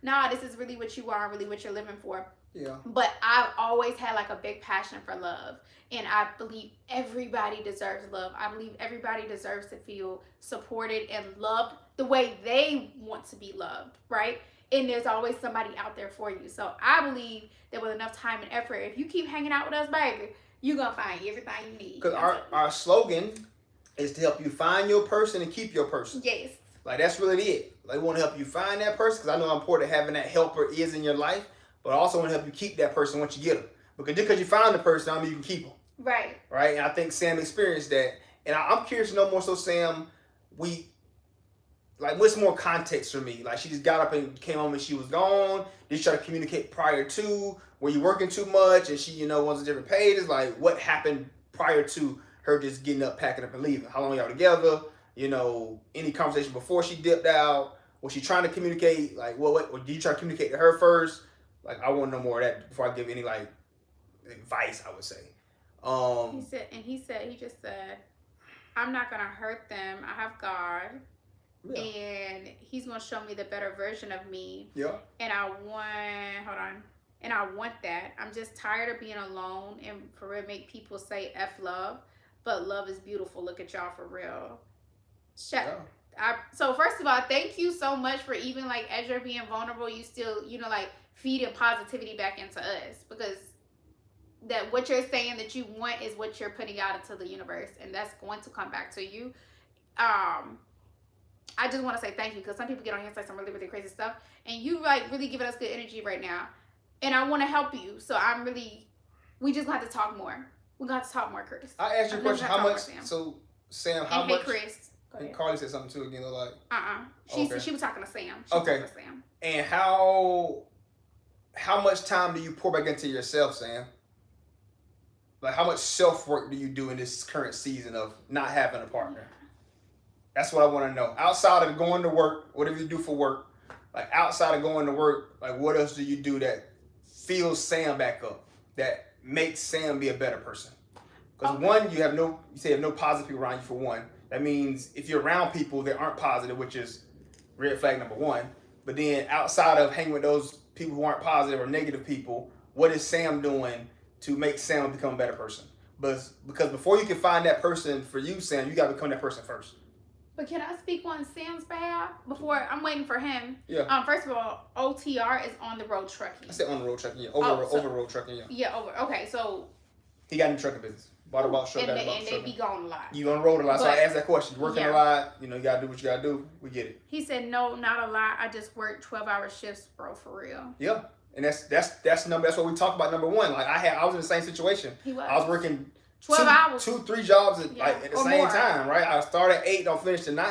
nah, this is really what you are, really what you're living for. Yeah. But I've always had like a big passion for love. And I believe everybody deserves love. I believe everybody deserves to feel supported and loved the way they want to be loved, right? And there's always somebody out there for you. So I believe that with enough time and effort, if you keep hanging out with us, baby, you're going to find everything you need. Because our slogan is to help you find your person and keep your person. Yes. Like, that's really it. Like, we want to help you find that person, because I know how important having that helper is in your life, but I also want to help you keep that person once you get them. Because just because you found the person, I mean you can keep them. Right. Right? And I think Sam experienced that. And I'm curious to know more so, Sam, what's more context for me? Like, she just got up and came home and she was gone. Did she try to communicate prior to? Were you working too much and she, was on different pages? Like, what happened prior to her just getting up, packing up, and leaving? How long y'all together? Any conversation before she dipped out? Was she trying to communicate? Like, what did you try to communicate to her first? Like, I want to know more of that before I give any, advice, I would say. He just said, I'm not going to hurt them. I have God. Yeah. And he's going to show me the better version of me. Yeah. And I want that. I'm just tired of being alone and for real make people say F love. But love is beautiful. Look at y'all for real. So first of all, thank you so much for even as you're being vulnerable, you still, feeding positivity back into us. Because that what you're saying that you want is what you're putting out into the universe. And that's going to come back to you. I just want to say thank you, because some people get on here and say some really, really crazy stuff. And you really giving us good energy right now. And I want to help you. So we just going to have to talk more. We're going to have to talk more, Curtis. I asked you a question. How much, Sam, how and much? Hey Chris. And Carly said something too again. Like, She was talking to Sam. Okay. And how much time do you pour back into yourself, Sam? Like, how much self-work do you do in this current season of not having a partner? That's what I want to know. Outside of going to work, whatever you do for work, like outside of going to work, like what else do you do that fills Sam back up, that makes Sam be a better person? Because one, you say you have no positive people around you for one. That means if you're around people that aren't positive, which is red flag number one. But then outside of hanging with those people who aren't positive or negative people, what is Sam doing to make Sam become a better person? Because before you can find that person for you, Sam, you got to become that person first. But can I speak on Sam's behalf before I'm waiting for him? Yeah. First of all, OTR is on the road trucking. I said on the road trucking, yeah. Over road trucking, yeah. Yeah, over. Okay, so he got in the trucking business. Bought a box truck, and they be gone a lot. You on the road a lot, so I asked that question. You're working a lot, you got to do what you got to do. We get it. He said, no, not a lot. I just work 12-hour shifts, bro, for real. Yeah, and that's what we talked about. Number one, like I was in the same situation. He was. I was working 12 hours. 2-3 jobs at the same more. time, right? I started at 8, don't finish to 9,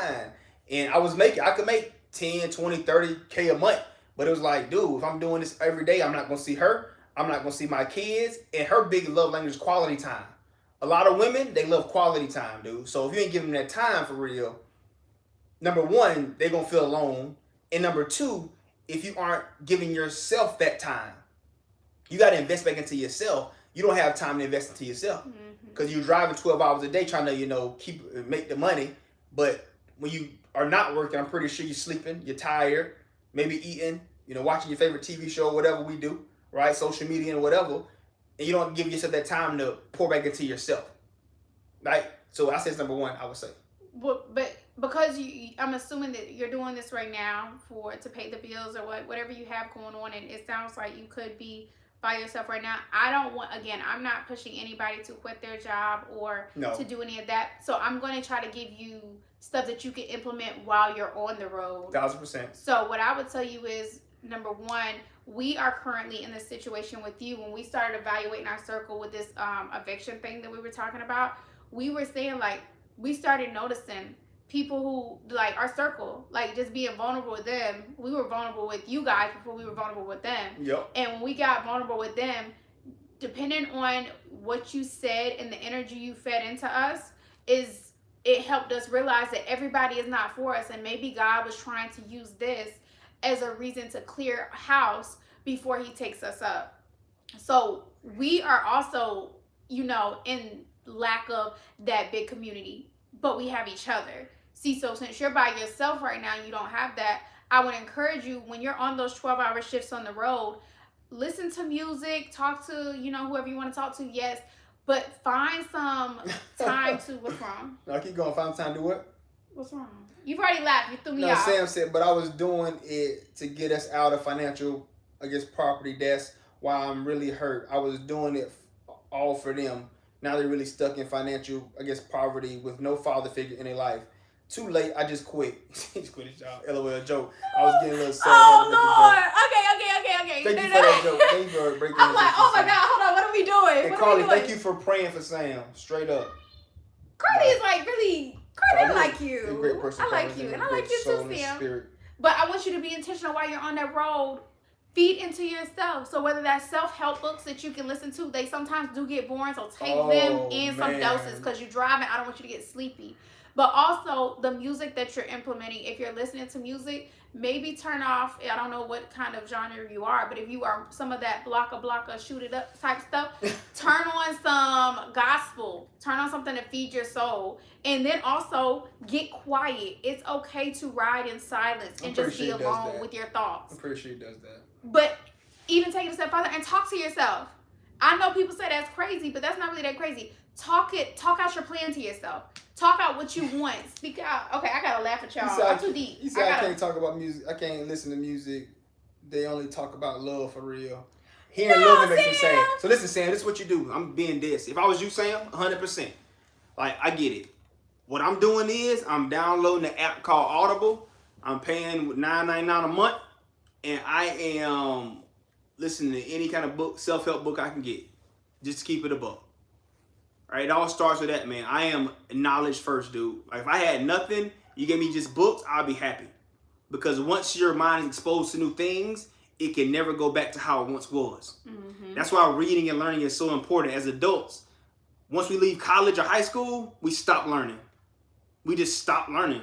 and I could make 10, 20, 30K a month, but it was like, dude, if I'm doing this every day, I'm not gonna see her. I'm not gonna see my kids, and her big love language is quality time. A lot of women, they love quality time, dude. So if you ain't giving them that time for real, number one, they're going to feel alone. And number two, if you aren't giving yourself that time, you got to invest back into yourself. You don't have time to invest into yourself because you're driving 12 hours a day trying to, make the money. But when you are not working, I'm pretty sure you're sleeping, you're tired, maybe eating, watching your favorite TV show, whatever we do, right? Social media and whatever. And you don't give yourself that time to pour back into yourself, right? So I say it's number one, I would say. But because I'm assuming that you're doing this right now to pay the bills or whatever you have going on, and it sounds like you could be by yourself right now. I'm not pushing anybody to quit their job or to do any of that. So I'm going to try to give you stuff that you can implement while you're on the road. 1,000%. So what I would tell you is, number one, we are currently in this situation with you. When we started evaluating our circle with this eviction thing that we were talking about, we were saying, like, we started noticing people who, like, our circle, like, just being vulnerable with them. We were vulnerable with you guys before we were vulnerable with them. Yep. And when we got vulnerable with them, depending on what you said and the energy you fed into us, it helped us realize that everybody is not for us. And maybe God was trying to use this as a reason to clear house before he takes us up. So we are also, in lack of that big community, but we have each other. See, so since you're by yourself right now and you don't have that, I would encourage you, when you're on those 12-hour shifts on the road, listen to music, talk to, whoever you want to talk to, yes, but find some time to, what's wrong? No, keep going, find time to do what? What's wrong? You've already laughed. You threw me off. off. Sam said, but I was doing it to get us out of financial, poverty. That's why I'm really hurt. I was doing it all for them. Now they're really stuck in financial, poverty with no father figure in their life. Too late, I just quit. He just quit his job. LOL joke. I was getting a little sad. Oh, Lord. Okay. Thank you for that joke. Thank you for breaking I'm like, oh my God, hold on. What are we doing? And Carly, thank you for praying for Sam. Straight up. Carly is like really... Carly, I like you. You're a great person. I like you. And I like you too, Sam. But I want you to be intentional while you're on that road. Feed into yourself. So whether that's self-help books that you can listen to, they sometimes do get boring. So take them in some doses because you're driving. I don't want you to get sleepy. But also the music that you're implementing. If you're listening to music, maybe turn off, I don't know what kind of genre you are, but if you are some of that blocka, shoot it up type stuff, turn on some gospel. Turn on something to feed your soul. And then also get quiet. It's okay to ride in silence and just be alone with your thoughts. I'm pretty sure he does that. But even take it a step further and talk to yourself. I know people say that's crazy, but that's not really that crazy. Talk out your plan to yourself. Talk out what you want. Speak out. Okay, I gotta laugh at y'all. I'm too deep. You said I can't talk about music. I can't listen to music. They only talk about love for real. Hearing love makes me sad. So listen, Sam, this is what you do. I'm being this. If I was you, Sam, 100%. Like, I get it. What I'm doing is I'm downloading the app called Audible. I'm paying $9.99 a month. And I am listening to any kind of book, self-help book I can get. Just to keep it a buck. Right? It all starts with that, man. I am knowledge first, dude. Like if I had nothing, you gave me just books, I'll be happy. Because once your mind is exposed to new things, it can never go back to how it once was. Mm-hmm. That's why reading and learning is so important as adults. Once we leave college or high school, we stop learning. We just stop learning.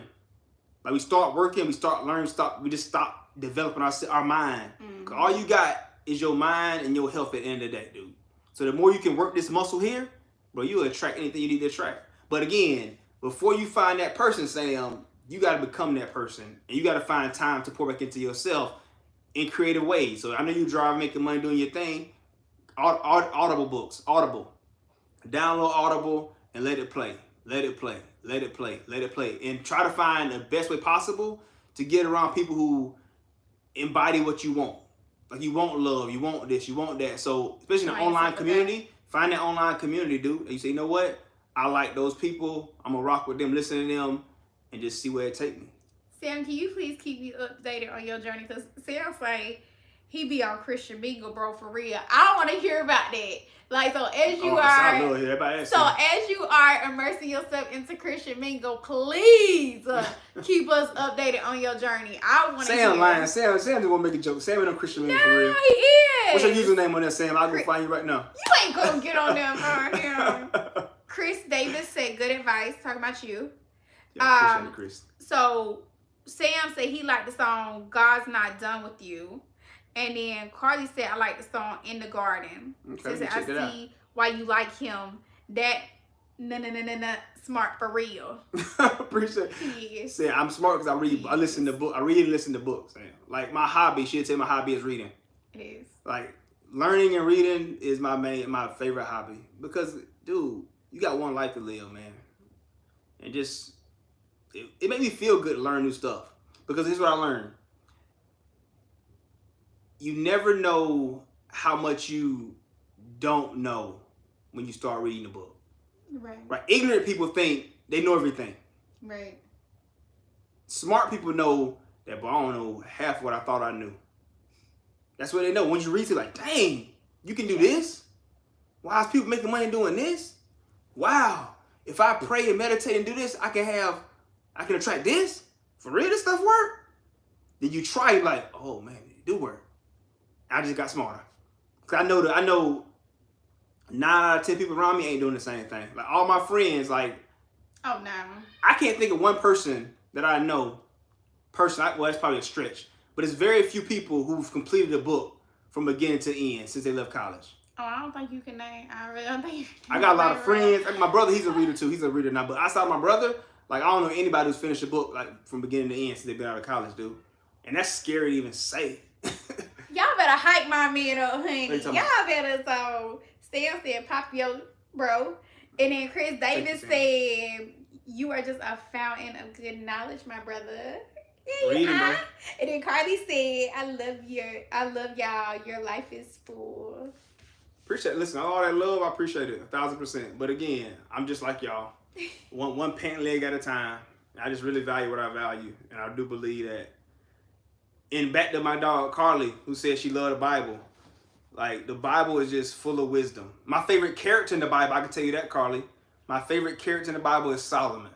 Like we start working, we start learning, we just stop developing our mind. Mm-hmm. All you got is your mind and your health at the end of the day, dude. So the more you can work this muscle here, bro, you'll attract anything you need to attract. But again, before you find that person, Sam, you got to become that person. And you got to find time to pour back into yourself in creative ways. So I know you drive, making money, doing your thing. Audible books, Audible. Download Audible and let it play. Let it play. Let it play. Let it play. And try to find the best way possible to get around people who embody what you want. Like you want love, you want this, you want that. So especially in the online community, find that online community, dude. And you say, you know what? I like those people. I'm going to rock with them, listen to them, and just see where it take me. Sam, can you please keep me updated on your journey? Because Sam say he be on Christian Bingo, bro, for real. I don't want to hear about that. Like, so as you as you are immersing yourself into Christian Bingo, please keep us updated on your journey. I want to hear. Sam lying. Sam just want to make a joke. Sam ain't on Christian Bingo for real. He is. What's your username on that, Sam? I'll go find you right now. You ain't gonna get on there for him. Chris Davis said good advice. Talking about you. Yeah, appreciate it, Chris. So Sam said he liked the song "God's Not Done with You," and then Carly said I like the song "In the Garden." Okay, said, I see why you like him. That smart for real. Appreciate it. Say I'm smart because I read. I listen to book. I read and listen to books. Man. Like my hobby, she'd say my hobby is reading. It is. Like learning and reading is my favorite hobby because, dude, you got one life to live, man, and just. It made me feel good to learn new stuff because here's what I learned. You never know how much you don't know when you start reading the book. Right. Ignorant people think they know everything. Right. Smart people know that, but I don't know half what I thought I knew. That's what they know. Once you read it, like, dang, you can do this? Why is people making money doing this? Wow. If I pray and meditate and do this, I can attract this? For real, this stuff work? Then you try it like, oh man, it do work. I just got smarter. Cause I know 9 out of 10 people around me ain't doing the same thing. Like all my friends, like, oh no. I can't think of one person that I know, well, that's probably a stretch, but it's very few people who've completed a book from beginning to end since they left college. Oh, I don't think you can name. I really don't think you can. I got a lot of friends. Like my brother, he's a reader too. He's a reader now. But outside my brother, like I don't know anybody who's finished a book like from beginning to end since they've been out of college, dude. And that's scary to even say. Y'all better hype my man up, honey. Y'all better Stan said pop yo, bro. And then Chris Davis said you are just a fountain of good knowledge, my brother. Reading, bro. And then Carly said, I love y'all. Your life is full. Appreciate it. Listen, all that love, I appreciate it 1,000%. But again, I'm just like y'all. One pant leg at a time. I just really value what I value. And I do believe that. And back to my dog, Carly, who said she loved the Bible. Like, the Bible is just full of wisdom. My favorite character in the Bible, I can tell you that, Carly. My favorite character in the Bible is Solomon.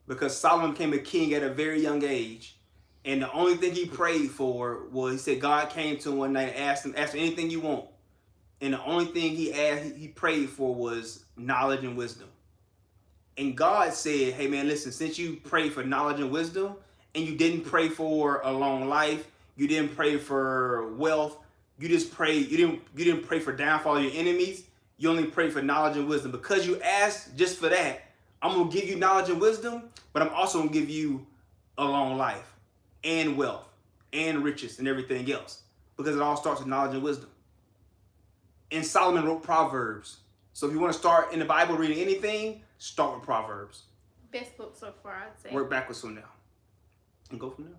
Because Solomon became a king at a very young age. And the only thing he prayed for was, he said God came to him one night and asked him anything you want. And the only thing he prayed for was knowledge and wisdom. And God said, hey man, listen, since you prayed for knowledge and wisdom, and you didn't pray for a long life, you didn't pray for wealth, you didn't pray for downfall of your enemies, you only prayed for knowledge and wisdom. Because you asked just for that, I'm going to give you knowledge and wisdom, but I'm also going to give you a long life and wealth and riches and everything else. Because it all starts with knowledge and wisdom. And Solomon wrote Proverbs. So if you want to start in the Bible reading anything, start with Proverbs. Best book so far, I'd say. Work backwards from there. And go from there.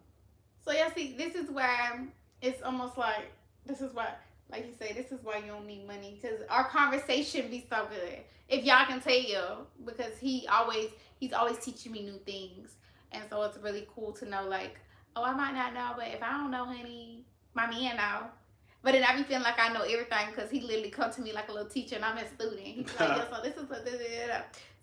So yeah, see, this is where it's almost like, this is why, like you say, this is why you don't need money. Because our conversation be so good. If y'all can tell, because he's always teaching me new things. And so it's really cool to know, like, oh, I might not know, but if I don't know, honey, my man know. But then I be feeling like I know everything because he literally come to me like a little teacher and I'm a student. He's like, yeah, so this is what this is.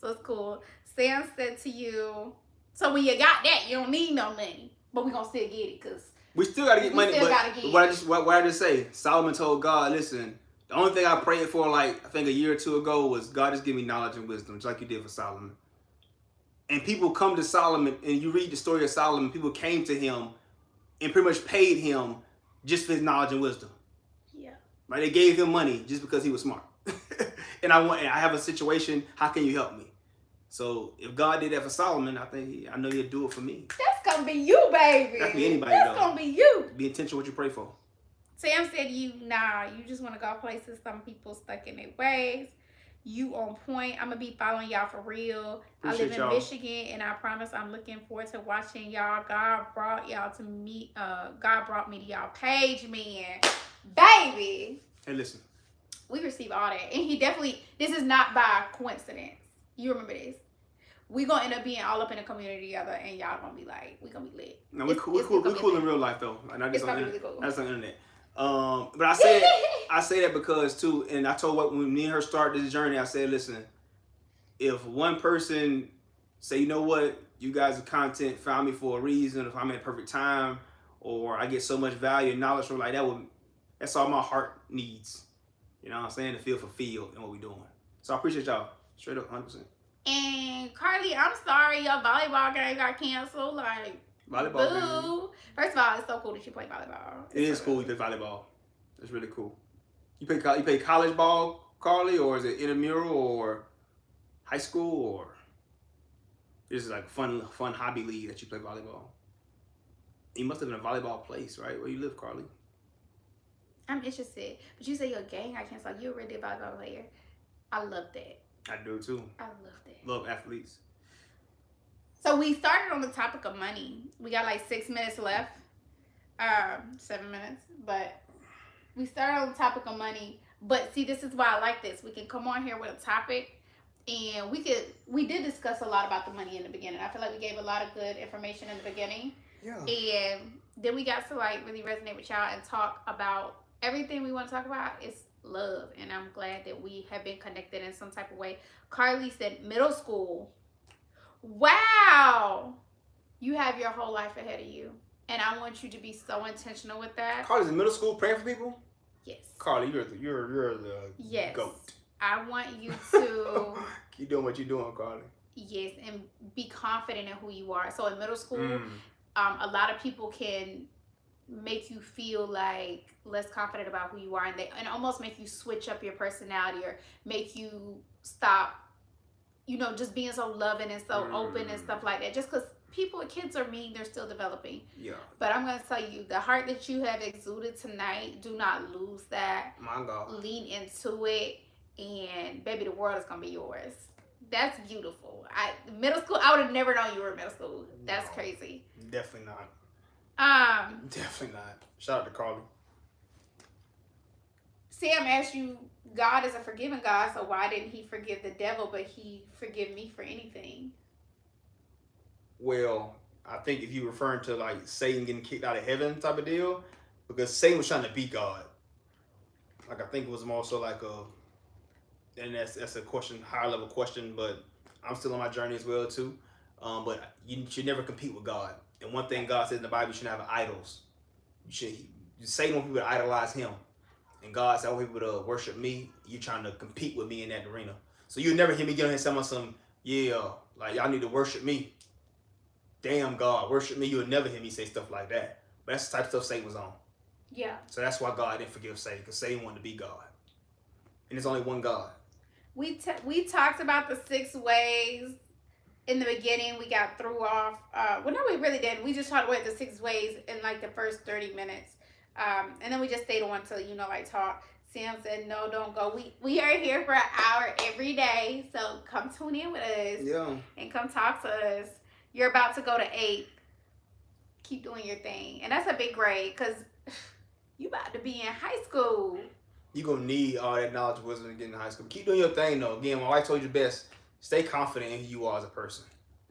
So it's cool. Sam said to you, so when you got that, you don't need no money. But we gonna still get it because we still gotta get money. Still But gotta get what I just say, Solomon told God, listen, the only thing I prayed for, like I think a year or two ago, was God just give me knowledge and wisdom, just like you did for Solomon. And people come to Solomon, and you read the story of Solomon, people came to him and pretty much paid him just for his knowledge and wisdom. Yeah. Like they gave him money just because he was smart. And I have a situation, how can you help me? So if God did that for Solomon, I know he'll do it for me. That's gonna be you, baby. That can be anybody. That's gonna be you. Be intentional what you pray for. Sam said you just want to go places. Some people stuck in their ways. You on point. I'm gonna be following y'all for real. I live in Michigan, and I promise I'm looking forward to watching y'all. God brought me to y'all page, man, baby. Hey, listen. We receive all that, and he definitely. This is not by coincidence. You remember this. We gonna end up being all up in the community together, and y'all gonna be like, we gonna be lit. No, we're cool in real life though. Not just on really cool. That's on the internet. But I say that because too, and I told when me and her started this journey, I said, listen, if one person say, you know what, you guys' content found me for a reason, if I'm at a perfect time, or I get so much value and knowledge from like that's all my heart needs. You know what I'm saying? To feel fulfilled in what we're doing. So I appreciate y'all. Straight up, 100%. And Carly, I'm sorry your volleyball game got canceled. Like, volleyball boo. First of all, it's so cool that you play volleyball. It is cool you play volleyball. It's really cool. You play college ball, Carly, or is it intramural or high school, or this is like a fun hobby league that you play volleyball? You must have been a volleyball place, right? Where you live, Carly? I'm interested. But you say your game got canceled. You're already a volleyball player. I love that. I do too. I love that. Love athletes. So we started on the topic of money. We got like 6 minutes left. 7 minutes. But we started on the topic of money. But see, this is why I like this. We can come on here with a topic. And we did discuss a lot about the money in the beginning. I feel like we gave a lot of good information in the beginning. Yeah. And then we got to like really resonate with y'all and talk about everything we want to talk about is love. And I'm glad that we have been connected in some type of way. Carly said middle school. Wow. You have your whole life ahead of you. And I want you to be so intentional with that. Carly's in middle school praying for people? Yes. Carly, you're the yes. GOAT. I want you to keep doing what you're doing, Carly. Yes, and be confident in who you are. So in middle school, a lot of people can make you feel like less confident about who you are, and almost make you switch up your personality or make you stop, just being so loving and so open and stuff like that. Just because kids are mean, they're still developing. Yeah. But I'm going to tell you, the heart that you have exuded tonight, do not lose that. My God. Lean into it, and baby, the world is going to be yours. That's beautiful. Middle school, I would have never known you were in middle school. That's crazy. Definitely not. Definitely not. Shout out to Carly. Sam asked you, God is a forgiving God, so why didn't he forgive the devil, but he forgive me for anything? Well, I think if you're referring to like Satan getting kicked out of heaven type of deal, because Satan was trying to beat God. Like, I think it was more so like and that's a question, higher level question, but I'm still on my journey as well too. But you should never compete with God. And one thing God says in the Bible, you shouldn't have idols. Satan wants people to idolize him. And God said, I want people to worship me. You're trying to compete with me in that arena. So you'll never hear me get on here and say like y'all need to worship me. Damn God, worship me. You'll never hear me say stuff like that. But that's the type of stuff Satan was on. Yeah. So that's why God didn't forgive Satan, because Satan wanted to be God. And there's only one God. We talked about the 6 ways in the beginning. We got threw off. Well, no, we really didn't. We just talked about the 6 ways in like the first 30 minutes. And then we just stayed on till, talk. Sam said, no, don't go. We are here for an hour every day. So come tune in with us. Yeah. And come talk to us. You're about to go to 8. Keep doing your thing. And that's a big grade, because you about to be in high school. You're going to need all that knowledge and wisdom to get in high school. Keep doing your thing, though. Again, my wife told you best. Stay confident in who you are as a person.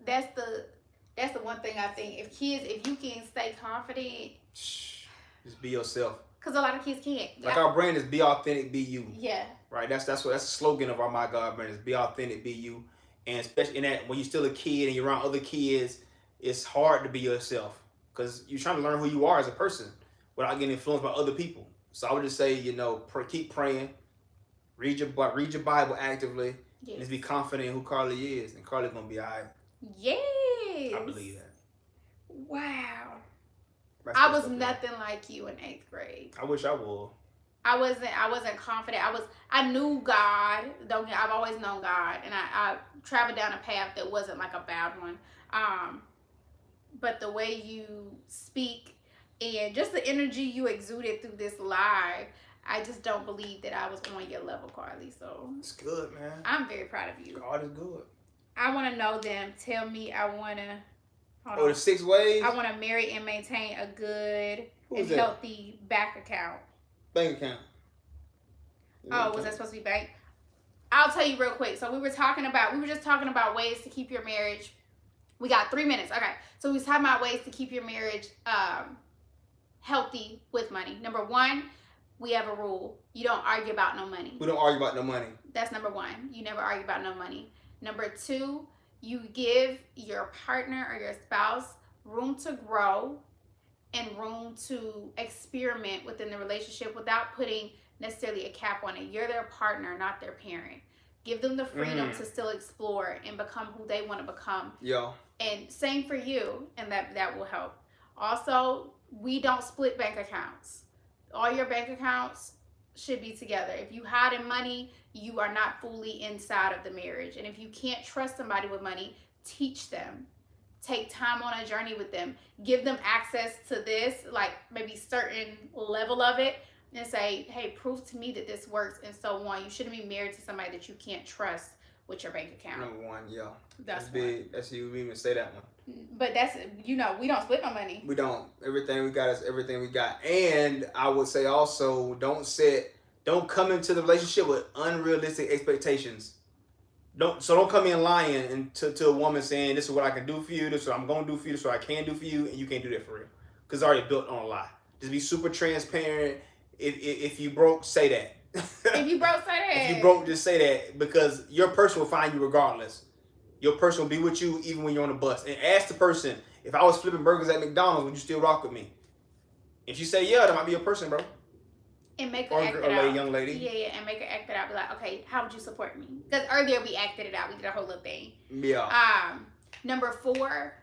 That's the one thing I think. If you can stay confident, just be yourself. Because a lot of kids can't. Like our brand is be authentic, be you. Yeah. Right. That's the slogan of our My God brand is be authentic, be you. And especially in that when you're still a kid and you're around other kids, it's hard to be yourself because you're trying to learn who you are as a person without getting influenced by other people. So I would just say, keep praying, read your Bible actively, and just be confident in who Carly is, and Carly's gonna be all right. Yes. I believe that. Wow. That's I was stuff, nothing like you in 8th grade. I wish I would. I wasn't confident. I knew God. I've always known God, and I traveled down a path that wasn't like a bad one. But the way you speak and just the energy you exuded through this live, I just don't believe that I was on your level, Carly. So it's good, man. I'm very proud of you. God is good. I want to know them. Tell me. I want to. The 6 ways. I want to marry and maintain a good and that? healthy bank account. Bank account. Oh, was that supposed to be bank? I'll tell you real quick. So we were just talking about ways to keep your marriage. We got 3 minutes. Okay. So we was talking about ways to keep your marriage healthy with money. Number 1, we have a rule. You don't argue about no money. We don't argue about no money. That's number 1. You never argue about no money. Number 2, you give your partner or your spouse room to grow and room to experiment within the relationship without putting necessarily a cap on it. You're their partner, not their parent. Give them the freedom to still explore and become who they want to become. Yeah. And same for you, and that will help. Also, we don't split bank accounts. All your bank accounts should be together. If you hide money, you are not fully inside of the marriage. And if you can't trust somebody with money, teach them. Take time on a journey with them. Give them access to this, like maybe certain level of it, and say, hey, prove to me that this works, and so on. You shouldn't be married to somebody that you can't trust with your bank account. Number 1, yeah. That's big. That's you. We even say that one. But that's, we don't split no money. We don't. Everything we got is everything we got. And I would say also, don't come into the relationship with unrealistic expectations. Don't come in lying and to a woman saying, this is what I can do for you, this is what I'm going to do for you, this is what I can do for you, and you can't do that for real. Because it's already built on a lie. Just be super transparent. If you broke, say that. If you broke, say that. If you broke, just say that. Because your person will find you regardless. Your person will be with you even when you're on the bus. And ask the person, if I was flipping burgers at McDonald's, would you still rock with me? If you say yeah, that might be your person, bro. And make her act it out. Young lady. Yeah, and make her act it out. Be like, okay, how would you support me? Because earlier we acted it out. We did a whole little thing. Yeah. Number 4,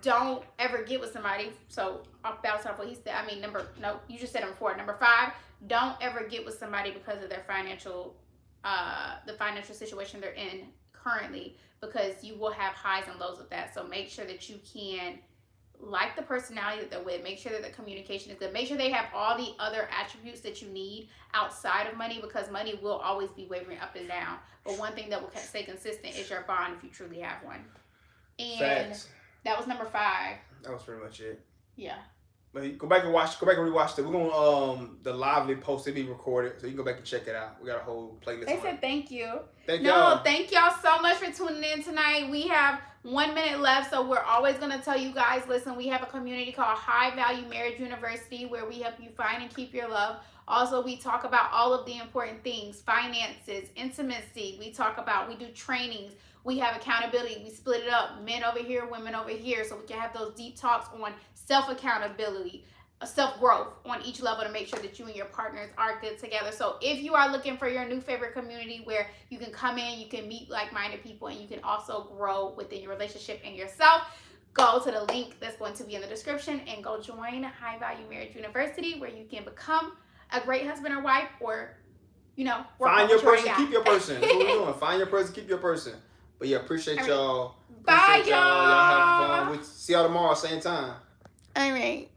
don't ever get with somebody. So I'll bounce off what he said. You just said number 4. Number 5, don't ever get with somebody because of their financial, the financial situation they're in currently, because you will have highs and lows with that. So make sure that you can like the personality that they're with. Make sure that the communication is good. Make sure they have all the other attributes that you need outside of money, because money will always be wavering up and down. But one thing that will stay consistent is your bond, if you truly have one. And Facts. That was number 5. That was pretty much it. Yeah. But go back and rewatch it. We're gonna the live post to be recorded, so you can go back and check it out. We got a whole playlist. They said thank you. Thank y'all. Thank y'all so much for tuning in tonight. We have 1 minute left, so we're always gonna tell you guys, listen, we have a community called High Value Marriage University where we help you find and keep your love. Also, we talk about all of the important things, finances, intimacy. We do trainings. We have accountability. We split it up, men over here, women over here, so we can have those deep talks on self-accountability, self-growth on each level to make sure that you and your partners are good together. So if you are looking for your new favorite community where you can come in, you can meet like-minded people, and you can also grow within your relationship and yourself, go to the link that's going to be in the description and go join High Value Marriage University, where you can become a great husband or wife, or, find your person, keep your person. That's what we're doing. Find your person, keep your person. But yeah, appreciate y'all. Bye, y'all. Y'all have fun. We see y'all tomorrow, same time. All right.